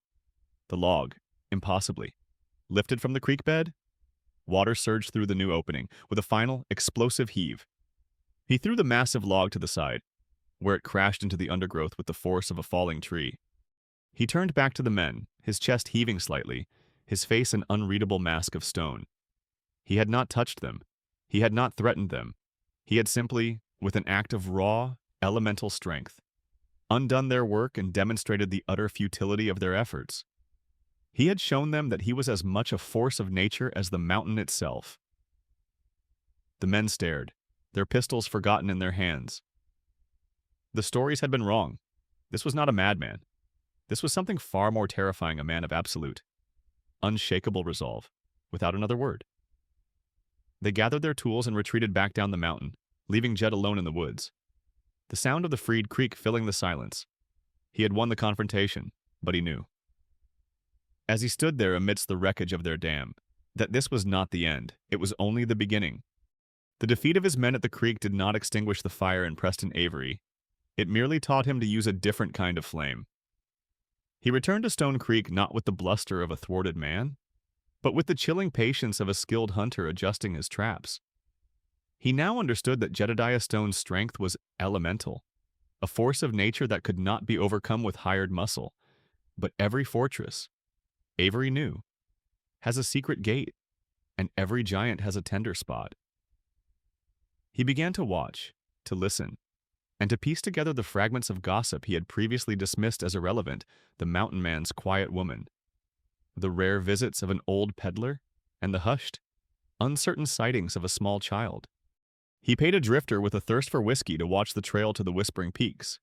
The log, impossibly, lifted from the creek bed. Water surged through the new opening, with a final, explosive heave. He threw the massive log to the side. where it crashed into the undergrowth with the force of a falling tree. He turned back to the men, his chest heaving slightly, his face an unreadable mask of stone. He had not touched them. He had not threatened them. He had simply, with an act of raw, elemental strength, undone their work and demonstrated the utter futility of their efforts. He had shown them that he was as much a force of nature as the mountain itself. The men stared, their pistols forgotten in their hands. The stories had been wrong. This was not a madman. This was something far more terrifying, a man of absolute, unshakable resolve, without another word. They gathered their tools and retreated back down the mountain, leaving Jed alone in the woods. The sound of the freed creek filling the silence. He had won the confrontation, but he knew, as he stood there amidst the wreckage of their dam, that this was not the end. It was only the beginning. The defeat of his men at the creek did not extinguish the fire in Preston Avery. It merely taught him to use a different kind of flame. He returned to Stone Creek not with the bluster of a thwarted man, but with the chilling patience of a skilled hunter adjusting his traps. He now understood that Jedediah Stone's strength was elemental, a force of nature that could not be overcome with hired muscle. But every fortress, Avery knew, has a secret gate, and every giant has a tender spot. He began to watch, to listen, and to piece together the fragments of gossip he had previously dismissed as irrelevant, the mountain man's quiet woman, the rare visits of an old peddler, and the hushed, uncertain sightings of a small child. He paid a drifter with a thirst for whiskey to watch the trail to the Whispering Peaks.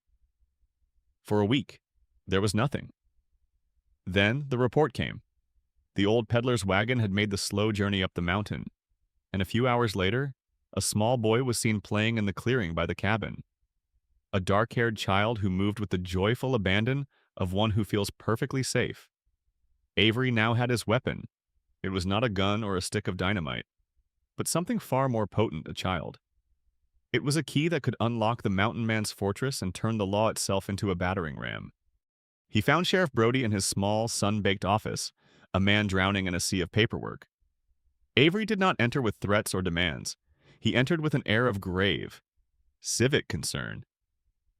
For a week, there was nothing. Then the report came. The old peddler's wagon had made the slow journey up the mountain, and a few hours later, a small boy was seen playing in the clearing by the cabin. A dark-haired child who moved with the joyful abandon of one who feels perfectly safe. Avery now had his weapon. It was not a gun or a stick of dynamite, but something far more potent, a child. It was a key that could unlock the mountain man's fortress and turn the law itself into a battering ram. He found Sheriff Brody in his small, sun-baked office, a man drowning in a sea of paperwork. Avery did not enter with threats or demands. He entered with an air of grave, civic concern.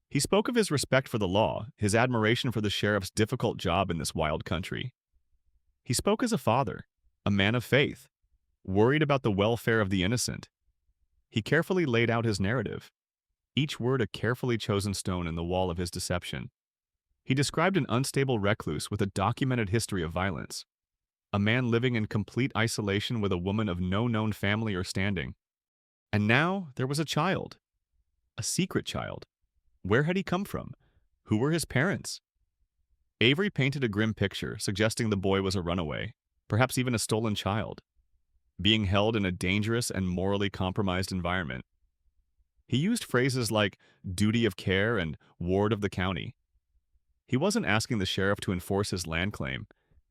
He spoke of his respect for the law, his admiration for the sheriff's difficult job in this wild country. He spoke as a father, a man of faith, worried about the welfare of the innocent. He carefully laid out his narrative, each word a carefully chosen stone in the wall of his deception. He described an unstable recluse with a documented history of violence, a man living in complete isolation with a woman of no known family or standing. And now there was a child, a secret child. Where had he come from? Who were his parents? Avery painted a grim picture, suggesting the boy was a runaway, perhaps even a stolen child, being held in a dangerous and morally compromised environment. He used phrases like duty of care and ward of the county. He wasn't asking the sheriff to enforce his land claim.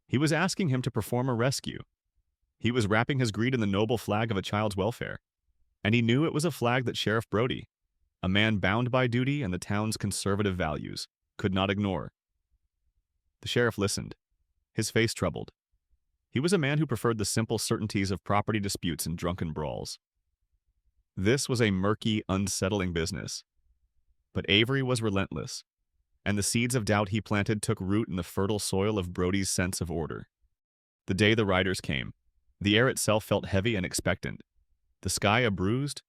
He was asking him to perform a rescue. He was wrapping his greed in the noble flag of a child's welfare. And he knew it was a flag that Sheriff Brody, a man bound by duty and the town's conservative values, could not ignore. The sheriff listened, his face troubled. He was a man who preferred the simple certainties of property disputes and drunken brawls. This was a murky, unsettling business. But Avery was relentless, and the seeds of doubt he planted took root in the fertile soil of Brody's sense of order. The day the riders came, the air itself felt heavy and expectant, the sky a bruised,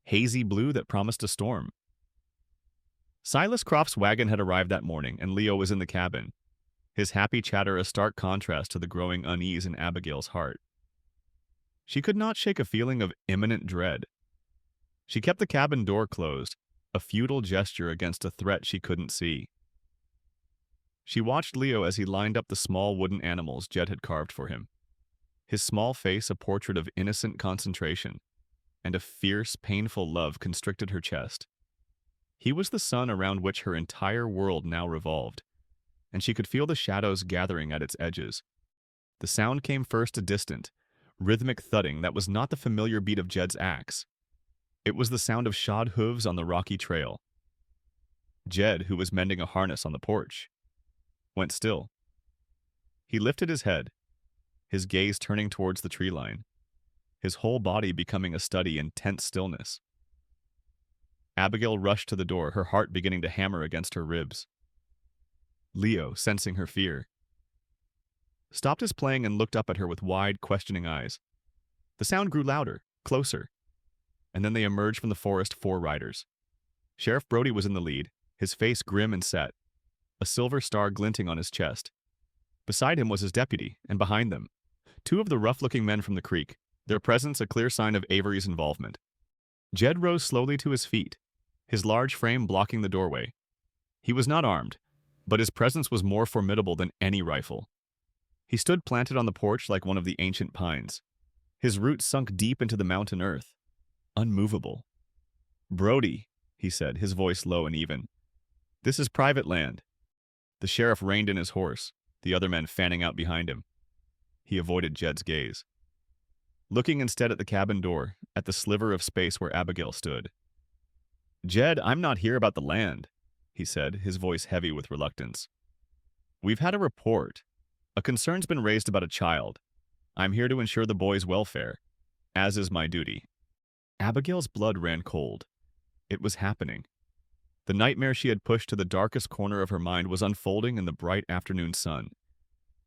hazy blue that promised a storm. Silas Croft's wagon had arrived that morning, and Leo was in the cabin, his happy chatter a stark contrast to the growing unease in Abigail's heart. She could not shake a feeling of imminent dread. She kept the cabin door closed, a futile gesture against a threat she couldn't see. She watched Leo as he lined up the small wooden animals Jed had carved for him, his small face a portrait of innocent concentration, and a fierce, painful love constricted her chest. He was the sun around which her entire world now revolved, and she could feel the shadows gathering at its edges. The sound came first a distant, rhythmic thudding that was not the familiar beat of Jed's axe. It was the sound of shod hooves on the rocky trail. Jed, who was mending a harness on the porch, went still. He lifted his head, his gaze turning towards the tree line, his whole body becoming a study in tense stillness. Abigail rushed to the door, her heart beginning to hammer against her ribs. Leo, sensing her fear, stopped his playing and looked up at her with wide, questioning eyes. The sound grew louder, closer, and then they emerged from the forest, 4 riders. Sheriff Brody was in the lead, his face grim and set, a silver star glinting on his chest. Beside him was his deputy, and behind them, 2 of the rough-looking men from the creek, their presence a clear sign of Avery's involvement. Jed rose slowly to his feet, his large frame blocking the doorway. He was not armed, but his presence was more formidable than any rifle. He stood planted on the porch like one of the ancient pines, his roots sunk deep into the mountain earth, unmovable. "Brody," he said, his voice low and even. "This is private land." The sheriff reined in his horse, the other men fanning out behind him. He avoided Jed's gaze, looking instead at the cabin door, at the sliver of space where Abigail stood. "Jed, I'm not here about the land," he said, his voice heavy with reluctance. "We've had a report. A concern's been raised about a child. I'm here to ensure the boy's welfare, as is my duty." Abigail's blood ran cold. It was happening. The nightmare she had pushed to the darkest corner of her mind was unfolding in the bright afternoon sun.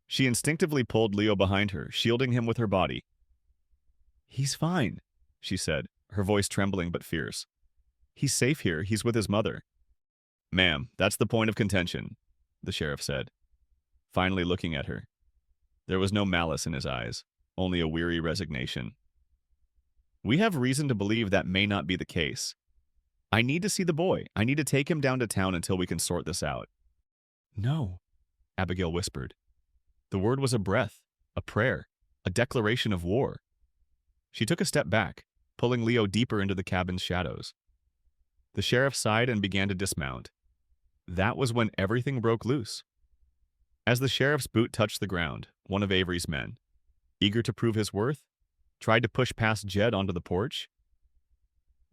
She instinctively pulled Leo behind her, shielding him with her body. "He's fine," she said, her voice trembling but fierce. "He's safe here. He's with his mother." "Ma'am, that's the point of contention," the sheriff said, finally looking at her. There was no malice in his eyes, only a weary resignation. "We have reason to believe that may not be the case. I need to see the boy. I need to take him down to town until we can sort this out." "No," Abigail whispered. The word was a breath, a prayer, a declaration of war. She took a step back, pulling Leo deeper into the cabin's shadows. The sheriff sighed and began to dismount. That was when everything broke loose. As the sheriff's boot touched the ground, one of Avery's men, eager to prove his worth, tried to push past Jed onto the porch.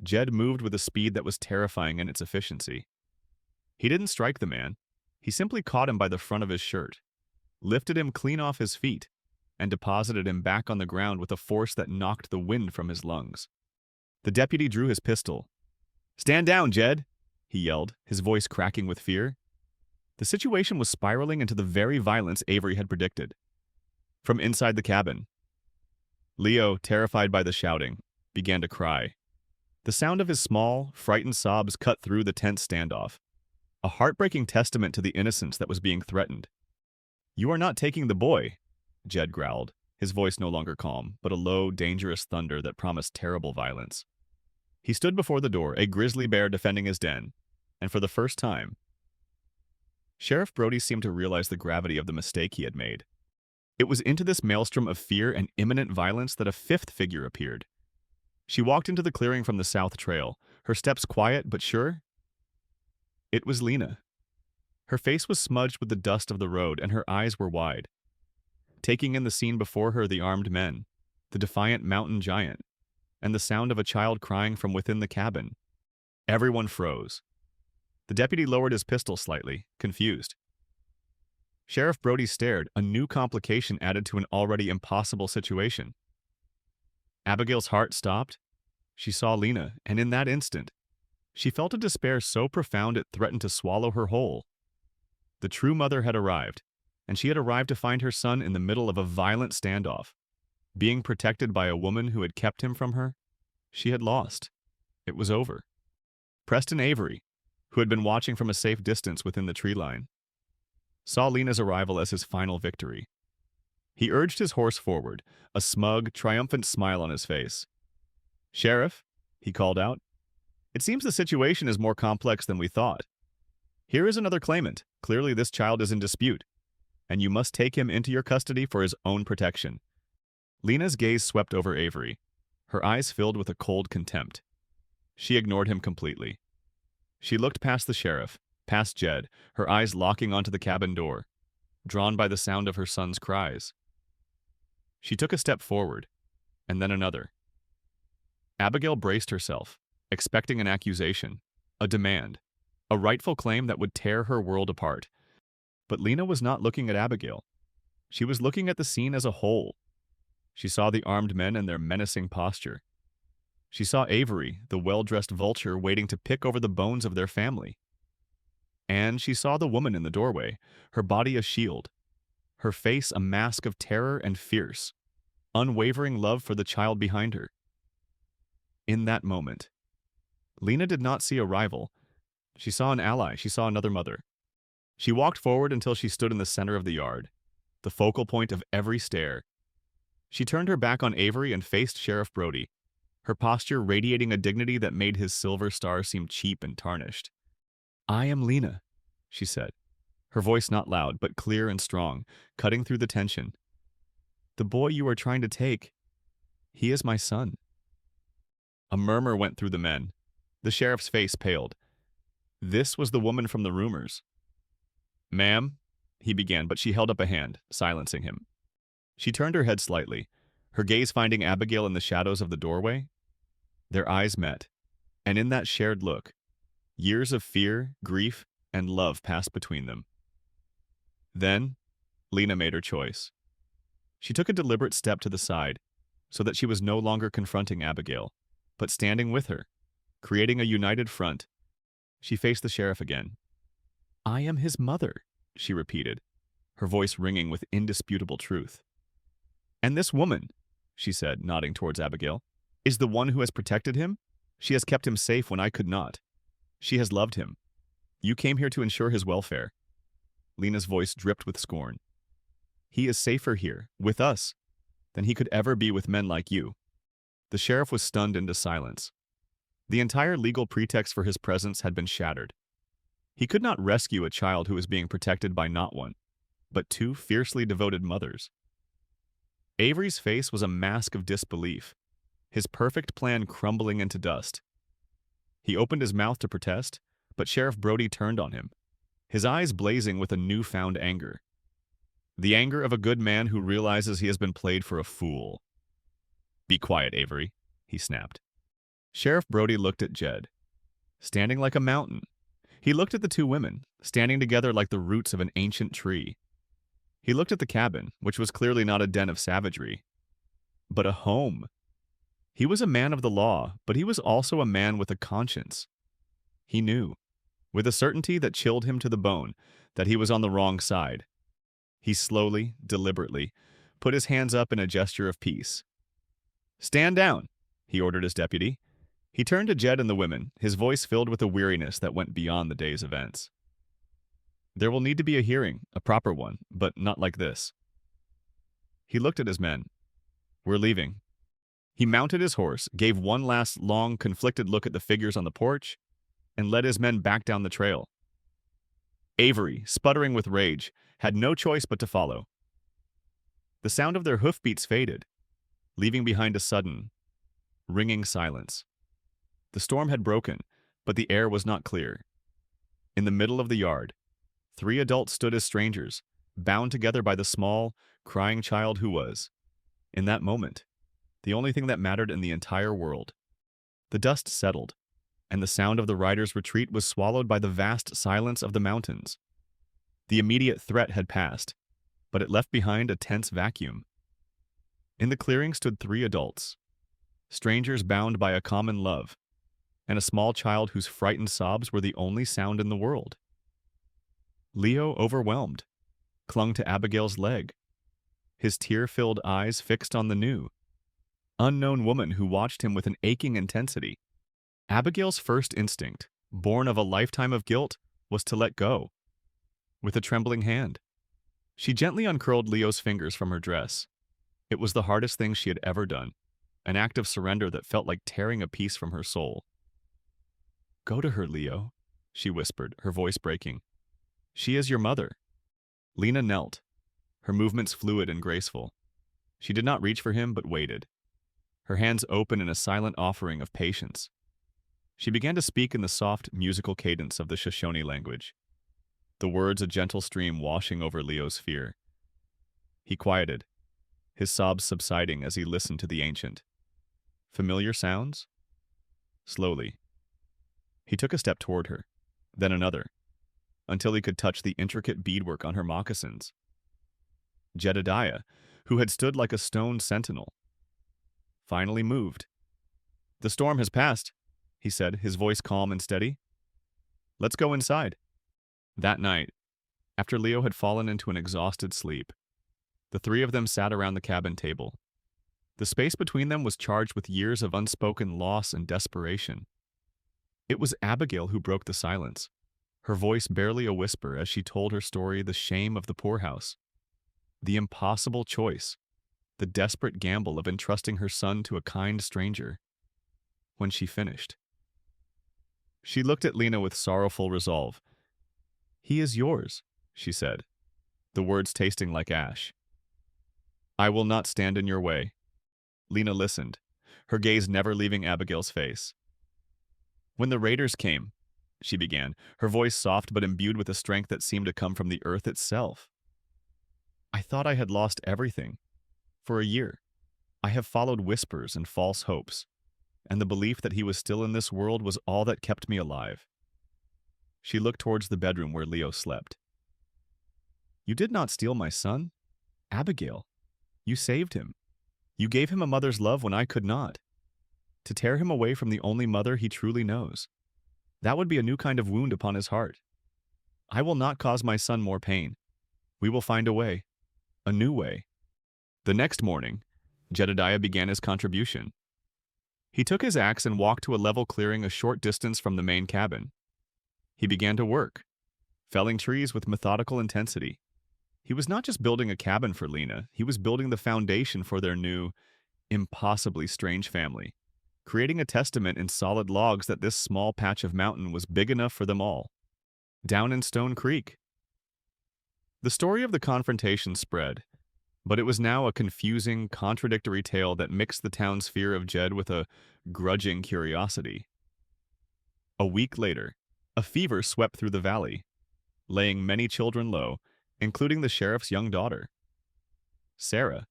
Jed moved with a speed that was terrifying in its efficiency. He didn't strike the man. He simply caught him by the front of his shirt, lifted him clean off his feet, and deposited him back on the ground with a force that knocked the wind from his lungs. The deputy drew his pistol. "Stand down, Jed!" he yelled, his voice cracking with fear. The situation was spiraling into the very violence Avery had predicted. From inside the cabin, Leo, terrified by the shouting, began to cry. The sound of his small, frightened sobs cut through the tense standoff, a heartbreaking testament to the innocence that was being threatened. "You are not taking the boy," Jed growled, his voice no longer calm, but a low, dangerous thunder that promised terrible violence. He stood before the door, a grizzly bear defending his den, and for the first time, Sheriff Brody seemed to realize the gravity of the mistake he had made. It was into this maelstrom of fear and imminent violence that a 5th figure appeared. She walked into the clearing from the south trail, her steps quiet but sure. It was Lena. Her face was smudged with the dust of the road, and her eyes were wide, taking in the scene before her, the armed men, the defiant mountain giant, and the sound of a child crying from within the cabin. Everyone froze. The deputy lowered his pistol slightly, confused. Sheriff Brody stared, a new complication added to an already impossible situation. Abigail's heart stopped. She saw Lena, and in that instant, she felt a despair so profound it threatened to swallow her whole. The true mother had arrived, and she had arrived to find her son in the middle of a violent standoff. Being protected by a woman who had kept him from her, she had lost. It was over. Preston Avery, who had been watching from a safe distance within the tree line, saw Lena's arrival as his final victory. He urged his horse forward, a smug, triumphant smile on his face. "Sheriff," he called out, "it seems the situation is more complex than we thought. Here is another claimant. Clearly this child is in dispute, and you must take him into your custody for his own protection." Lena's gaze swept over Avery, her eyes filled with a cold contempt. She ignored him completely. She looked past the sheriff, past Jed, her eyes locking onto the cabin door, drawn by the sound of her son's cries. She took a step forward, and then another. Abigail braced herself, expecting an accusation, a demand, a rightful claim that would tear her world apart. But Lena was not looking at Abigail. She was looking at the scene as a whole. She saw the armed men and their menacing posture. She saw Avery, the well-dressed vulture, waiting to pick over the bones of their family. And she saw the woman in the doorway, her body a shield, her face a mask of terror and fierce, unwavering love for the child behind her. In that moment, Lena did not see a rival. She saw an ally. She saw another mother. She walked forward until she stood in the center of the yard, the focal point of every stare. She turned her back on Avery and faced Sheriff Brody, her posture radiating a dignity that made his silver star seem cheap and tarnished. "I am Lena," she said, her voice not loud, but clear and strong, cutting through the tension. "The boy you are trying to take, he is my son." A murmur went through the men. The sheriff's face paled. This was the woman from the rumors. "Ma'am," he began, but she held up a hand, silencing him. She turned her head slightly, her gaze finding Abigail in the shadows of the doorway. Their eyes met, and in that shared look, years of fear, grief, and love passed between them. Then, Lena made her choice. She took a deliberate step to the side, so that she was no longer confronting Abigail, but standing with her, creating a united front. She faced the sheriff again. "I am his mother," she repeated, her voice ringing with indisputable truth. "And this woman," she said, nodding towards Abigail, "is the one who has protected him. She has kept him safe when I could not. She has loved him. You came here to ensure his welfare." Lena's voice dripped with scorn. "He is safer here, with us, than he could ever be with men like you." The sheriff was stunned into silence. The entire legal pretext for his presence had been shattered. He could not rescue a child who was being protected by not one, but two fiercely devoted mothers. Avery's face was a mask of disbelief, his perfect plan crumbling into dust. He opened his mouth to protest, but Sheriff Brody turned on him, his eyes blazing with a newfound anger. The anger of a good man who realizes he has been played for a fool. "Be quiet, Avery," he snapped. Sheriff Brody looked at Jed, standing like a mountain. He looked at the two women, standing together like the roots of an ancient tree. He looked at the cabin, which was clearly not a den of savagery, but a home. He was a man of the law, but he was also a man with a conscience. He knew, with a certainty that chilled him to the bone, that he was on the wrong side. He slowly, deliberately, put his hands up in a gesture of peace. "Stand down," he ordered his deputy. He turned to Jed and the women, his voice filled with a weariness that went beyond the day's events. "There will need to be a hearing, a proper one, but not like this." He looked at his men. "We're leaving." He mounted his horse, gave one last long, conflicted look at the figures on the porch, and led his men back down the trail. Avery, sputtering with rage, had no choice but to follow. The sound of their hoofbeats faded, leaving behind a sudden, ringing silence. The storm had broken, but the air was not clear. In the middle of the yard, 3 adults stood as strangers, bound together by the small, crying child who was, in that moment, the only thing that mattered in the entire world. The dust settled, and the sound of the riders' retreat was swallowed by the vast silence of the mountains. The immediate threat had passed, but it left behind a tense vacuum. In the clearing stood 3 adults, strangers bound by a common love, and a small child whose frightened sobs were the only sound in the world. Leo, overwhelmed, clung to Abigail's leg, his tear-filled eyes fixed on the new, unknown woman who watched him with an aching intensity. Abigail's first instinct, born of a lifetime of guilt, was to let go. With a trembling hand, she gently uncurled Leo's fingers from her dress. It was the hardest thing she had ever done, an act of surrender that felt like tearing a piece from her soul. "Go to her, Leo," she whispered, her voice breaking. "She is your mother." Lena knelt, her movements fluid and graceful. She did not reach for him, but waited, her hands open in a silent offering of patience. She began to speak in the soft, musical cadence of the Shoshone language, the words a gentle stream washing over Leo's fear. He quieted, his sobs subsiding as he listened to the ancient. Familiar sounds? Slowly. He took a step toward her, then another, until he could touch the intricate beadwork on her moccasins. Jedediah, who had stood like a stone sentinel, finally moved. The storm has passed, he said, his voice calm and steady. Let's go inside. That night, after Leo had fallen into an exhausted sleep, the three of them sat around the cabin table. The space between them was charged with years of unspoken loss and desperation. It was Abigail who broke the silence, her voice barely a whisper as she told her story, the shame of the poorhouse, the impossible choice, the desperate gamble of entrusting her son to a kind stranger. When she finished, she looked at Lena with sorrowful resolve. "He is yours," she said, the words tasting like ash. "I will not stand in your way." Lena listened, her gaze never leaving Abigail's face. "When the raiders came," she began, her voice soft but imbued with a strength that seemed to come from the earth itself. "I thought I had lost everything. For a year, I have followed whispers and false hopes, and the belief that he was still in this world was all that kept me alive." She looked towards the bedroom where Leo slept. "You did not steal my son, Abigail. You saved him. You gave him a mother's love when I could not. To tear him away from the only mother he truly knows, that would be a new kind of wound upon his heart. I will not cause my son more pain. We will find a way, a new way." The next morning, Jedediah began his contribution. He took his axe and walked to a level clearing a short distance from the main cabin. He began to work, felling trees with methodical intensity. He was not just building a cabin for Lena, he was building the foundation for their new, impossibly strange family, creating a testament in solid logs that this small patch of mountain was big enough for them all. Down in Stone Creek. The story of the confrontation spread, but it was now a confusing, contradictory tale that mixed the town's fear of Jed with a grudging curiosity. A week later, a fever swept through the valley, laying many children low, including the sheriff's young daughter, Sarah.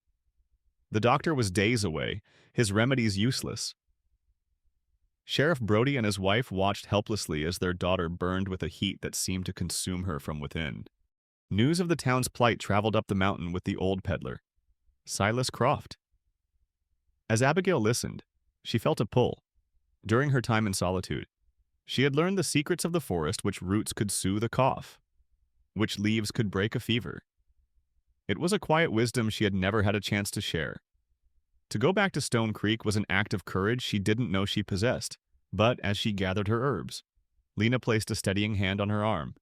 The doctor was days away, his remedies useless. Sheriff Brody and his wife watched helplessly as their daughter burned with a heat that seemed to consume her from within. News of the town's plight traveled up the mountain with the old peddler, Silas Croft. As Abigail listened, she felt a pull. During her time in solitude, she had learned the secrets of the forest, which roots could soothe a cough, which leaves could break a fever. It was a quiet wisdom she had never had a chance to share. To go back to Stone Creek was an act of courage she didn't know she possessed, but as she gathered her herbs, Lena placed a steadying hand on her arm.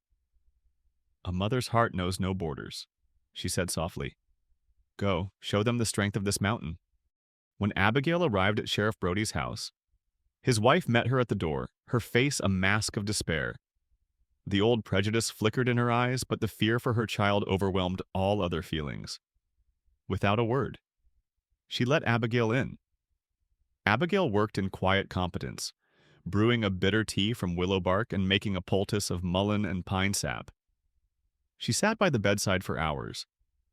"A mother's heart knows no borders," she said softly. "Go, show them the strength of this mountain." When Abigail arrived at Sheriff Brody's house, his wife met her at the door, her face a mask of despair. The old prejudice flickered in her eyes, but the fear for her child overwhelmed all other feelings. Without a word, she let Abigail in. Abigail worked in quiet competence, brewing a bitter tea from willow bark and making a poultice of mullein and pine sap. She sat by the bedside for hours,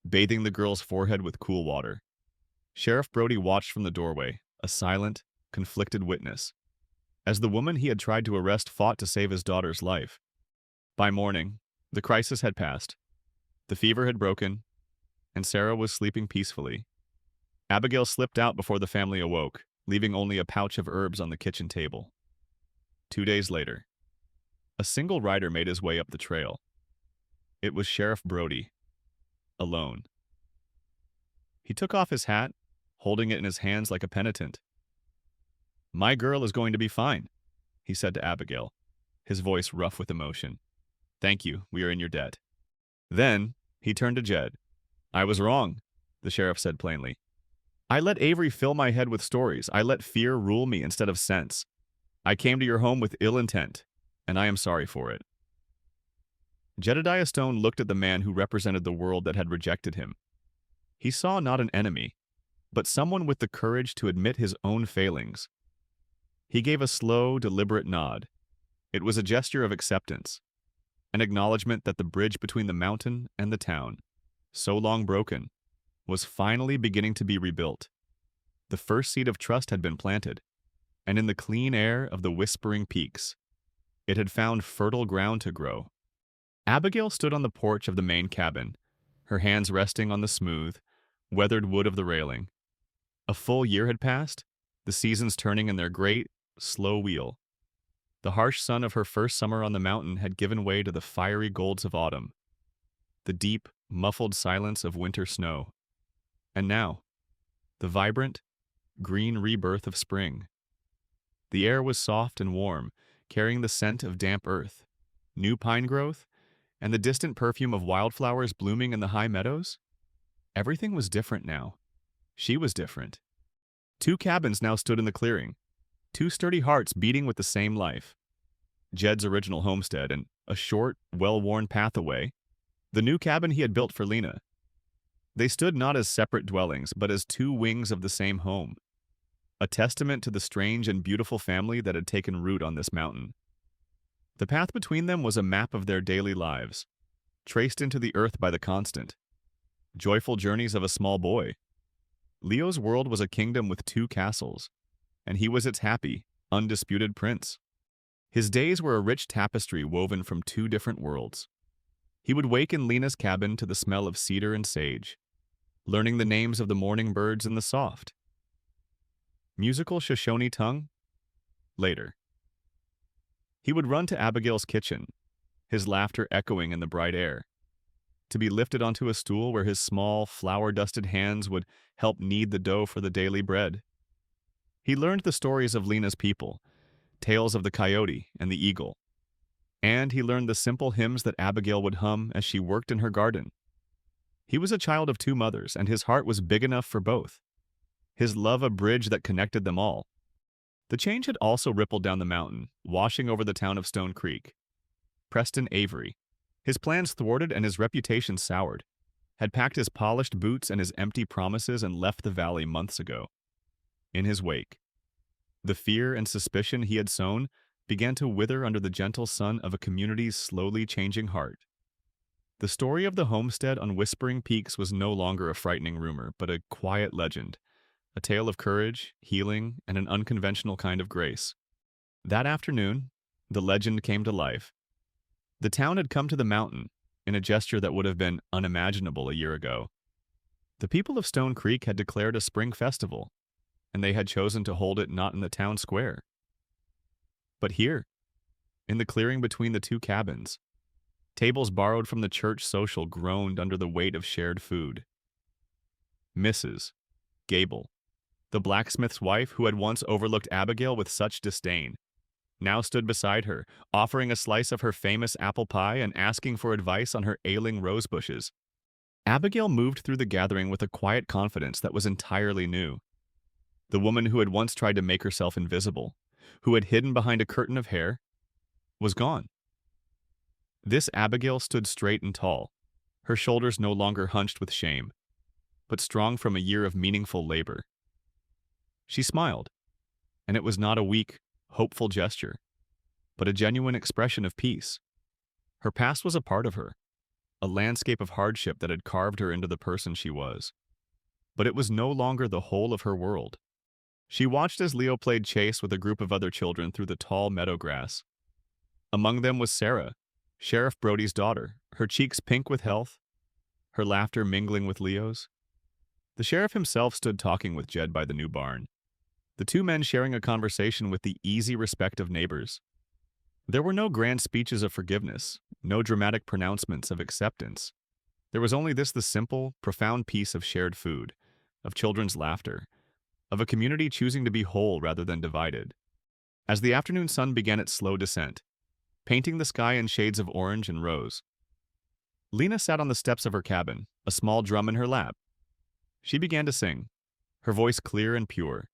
bathing the girl's forehead with cool water. Sheriff Brody watched from the doorway, a silent, conflicted witness, as the woman he had tried to arrest fought to save his daughter's life. By morning, the crisis had passed. The fever had broken, and Sarah was sleeping peacefully. Abigail slipped out before the family awoke, leaving only a pouch of herbs on the kitchen table. 2 days later, a single rider made his way up the trail. It was Sheriff Brody, alone. He took off his hat, holding it in his hands like a penitent. "My girl is going to be fine," he said to Abigail, his voice rough with emotion. "Thank you, we are in your debt." Then he turned to Jed. "I was wrong," the sheriff said plainly. "I let Avery fill my head with stories. I let fear rule me instead of sense. I came to your home with ill intent, and I am sorry for it." Jedediah Stone looked at the man who represented the world that had rejected him. He saw not an enemy, but someone with the courage to admit his own failings. He gave a slow, deliberate nod. It was a gesture of acceptance, an acknowledgement that the bridge between the mountain and the town, so long broken, was finally beginning to be rebuilt. The first seed of trust had been planted, and in the clean air of the whispering peaks, it had found fertile ground to grow. Abigail stood on the porch of the main cabin, her hands resting on the smooth, weathered wood of the railing. A full year had passed, the seasons turning in their great, slow wheel. The harsh sun of her first summer on the mountain had given way to the fiery golds of autumn, the deep, muffled silence of winter snow. And now, the vibrant, green rebirth of spring. The air was soft and warm, carrying the scent of damp earth, new pine growth, and the distant perfume of wildflowers blooming in the high meadows. Everything was different now. She was different. Two cabins now stood in the clearing, two sturdy hearts beating with the same life. Jed's original homestead and a short, well-worn path away, the new cabin he had built for Lena. They stood not as separate dwellings, but as two wings of the same home, a testament to the strange and beautiful family that had taken root on this mountain. The path between them was a map of their daily lives, traced into the earth by the constant, joyful journeys of a small boy. Leo's world was a kingdom with two castles, and he was its happy, undisputed prince. His days were a rich tapestry woven from two different worlds. He would wake in Lena's cabin to the smell of cedar and sage, learning the names of the morning birds in the soft, musical Shoshone tongue. Later, he would run to Abigail's kitchen, his laughter echoing in the bright air, to be lifted onto a stool where his small, flour-dusted hands would help knead the dough for the daily bread. He learned the stories of Lena's people, tales of the coyote and the eagle, and he learned the simple hymns that Abigail would hum as she worked in her garden. He was a child of two mothers, and his heart was big enough for both, his love a bridge that connected them all. The change had also rippled down the mountain, washing over the town of Stone Creek. Preston Avery, his plans thwarted and his reputation soured, had packed his polished boots and his empty promises and left the valley months ago. In his wake, the fear and suspicion he had sown began to wither under the gentle sun of a community's slowly changing heart. The story of the homestead on Whispering Peaks was no longer a frightening rumor, but a quiet legend, a tale of courage, healing, and an unconventional kind of grace. That afternoon, the legend came to life. The town had come to the mountain in a gesture that would have been unimaginable a year ago. The people of Stone Creek had declared a spring festival, and they had chosen to hold it not in the town square, but here, in the clearing between the two cabins. Tables borrowed from the church social groaned under the weight of shared food. Mrs. Gable, the blacksmith's wife who had once overlooked Abigail with such disdain, now stood beside her, offering a slice of her famous apple pie and asking for advice on her ailing rose bushes. Abigail moved through the gathering with a quiet confidence that was entirely new. The woman who had once tried to make herself invisible, who had hidden behind a curtain of hair, was gone. This Abigail stood straight and tall, her shoulders no longer hunched with shame, but strong from a year of meaningful labor. She smiled, and it was not a weak, hopeful gesture, but a genuine expression of peace. Her past was a part of her, a landscape of hardship that had carved her into the person she was. But it was no longer the whole of her world. She watched as Leo played chase with a group of other children through the tall meadow grass. Among them was Sarah, Sheriff Brody's daughter, her cheeks pink with health, her laughter mingling with Leo's. The sheriff himself stood talking with Jed by the new barn, the two men sharing a conversation with the easy respect of neighbors. There were no grand speeches of forgiveness, no dramatic pronouncements of acceptance. There was only the simple, profound peace of shared food, of children's laughter, of a community choosing to be whole rather than divided. As the afternoon sun began its slow descent, painting the sky in shades of orange and rose, Lena sat on the steps of her cabin, a small drum in her lap. She began to sing, her voice clear and pure,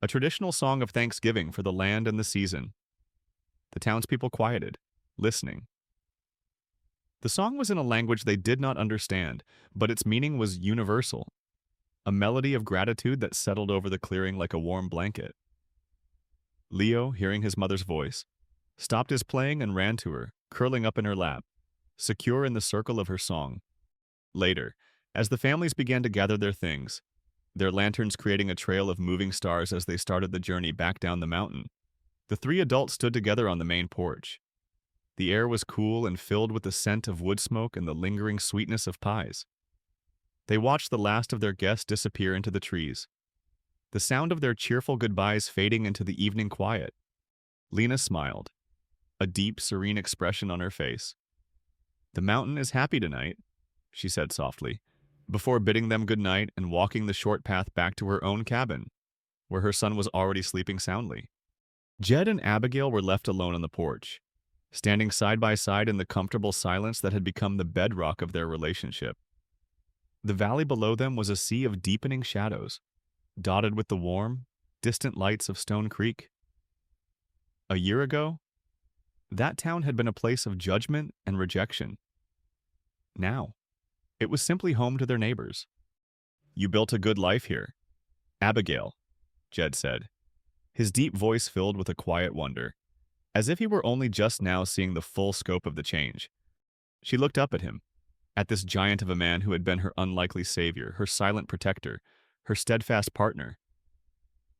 a traditional song of thanksgiving for the land and the season. The townspeople quieted, listening. The song was in a language they did not understand, but its meaning was universal, a melody of gratitude that settled over the clearing like a warm blanket. Leo, hearing his mother's voice, stopped his playing and ran to her, curling up in her lap, secure in the circle of her song. Later, as the families began to gather their things, their lanterns creating a trail of moving stars as they started the journey back down the mountain, the three adults stood together on the main porch. The air was cool and filled with the scent of wood smoke and the lingering sweetness of pies. They watched the last of their guests disappear into the trees. the sound of their cheerful goodbyes fading into the evening quiet. Lena smiled, a deep, serene expression on her face. "The mountain is happy tonight," she said softly, before bidding them good night and walking the short path back to her own cabin, where her son was already sleeping soundly. Jed and Abigail were left alone on the porch, standing side by side in the comfortable silence that had become the bedrock of their relationship. The valley below them was a sea of deepening shadows, dotted with the warm, distant lights of Stone Creek. A year ago, that town had been a place of judgment and rejection. Now, it was simply home to their neighbors. "You built a good life here, Abigail," Jed said, his deep voice filled with a quiet wonder, as if he were only just now seeing the full scope of the change. She looked up at him, at this giant of a man who had been her unlikely savior, her silent protector, her steadfast partner.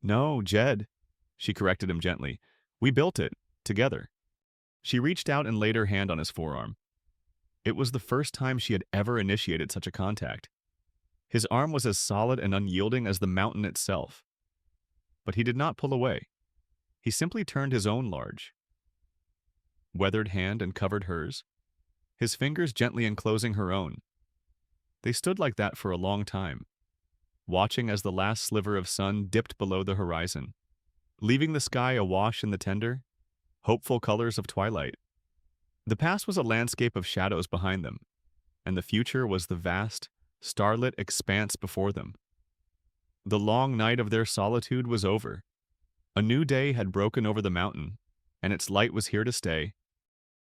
"No, Jed," she corrected him gently. "We built it, together." She reached out and laid her hand on his forearm. It was the first time she had ever initiated such a contact. His arm was as solid and unyielding as the mountain itself. But he did not pull away. He simply turned his own large, weathered hand and covered hers, his fingers gently enclosing her own. They stood like that for a long time, watching as the last sliver of sun dipped below the horizon, leaving the sky awash in the tender, hopeful colors of twilight. The past was a landscape of shadows behind them, and the future was the vast, starlit expanse before them. The long night of their solitude was over. A new day had broken over the mountain, and its light was here to stay,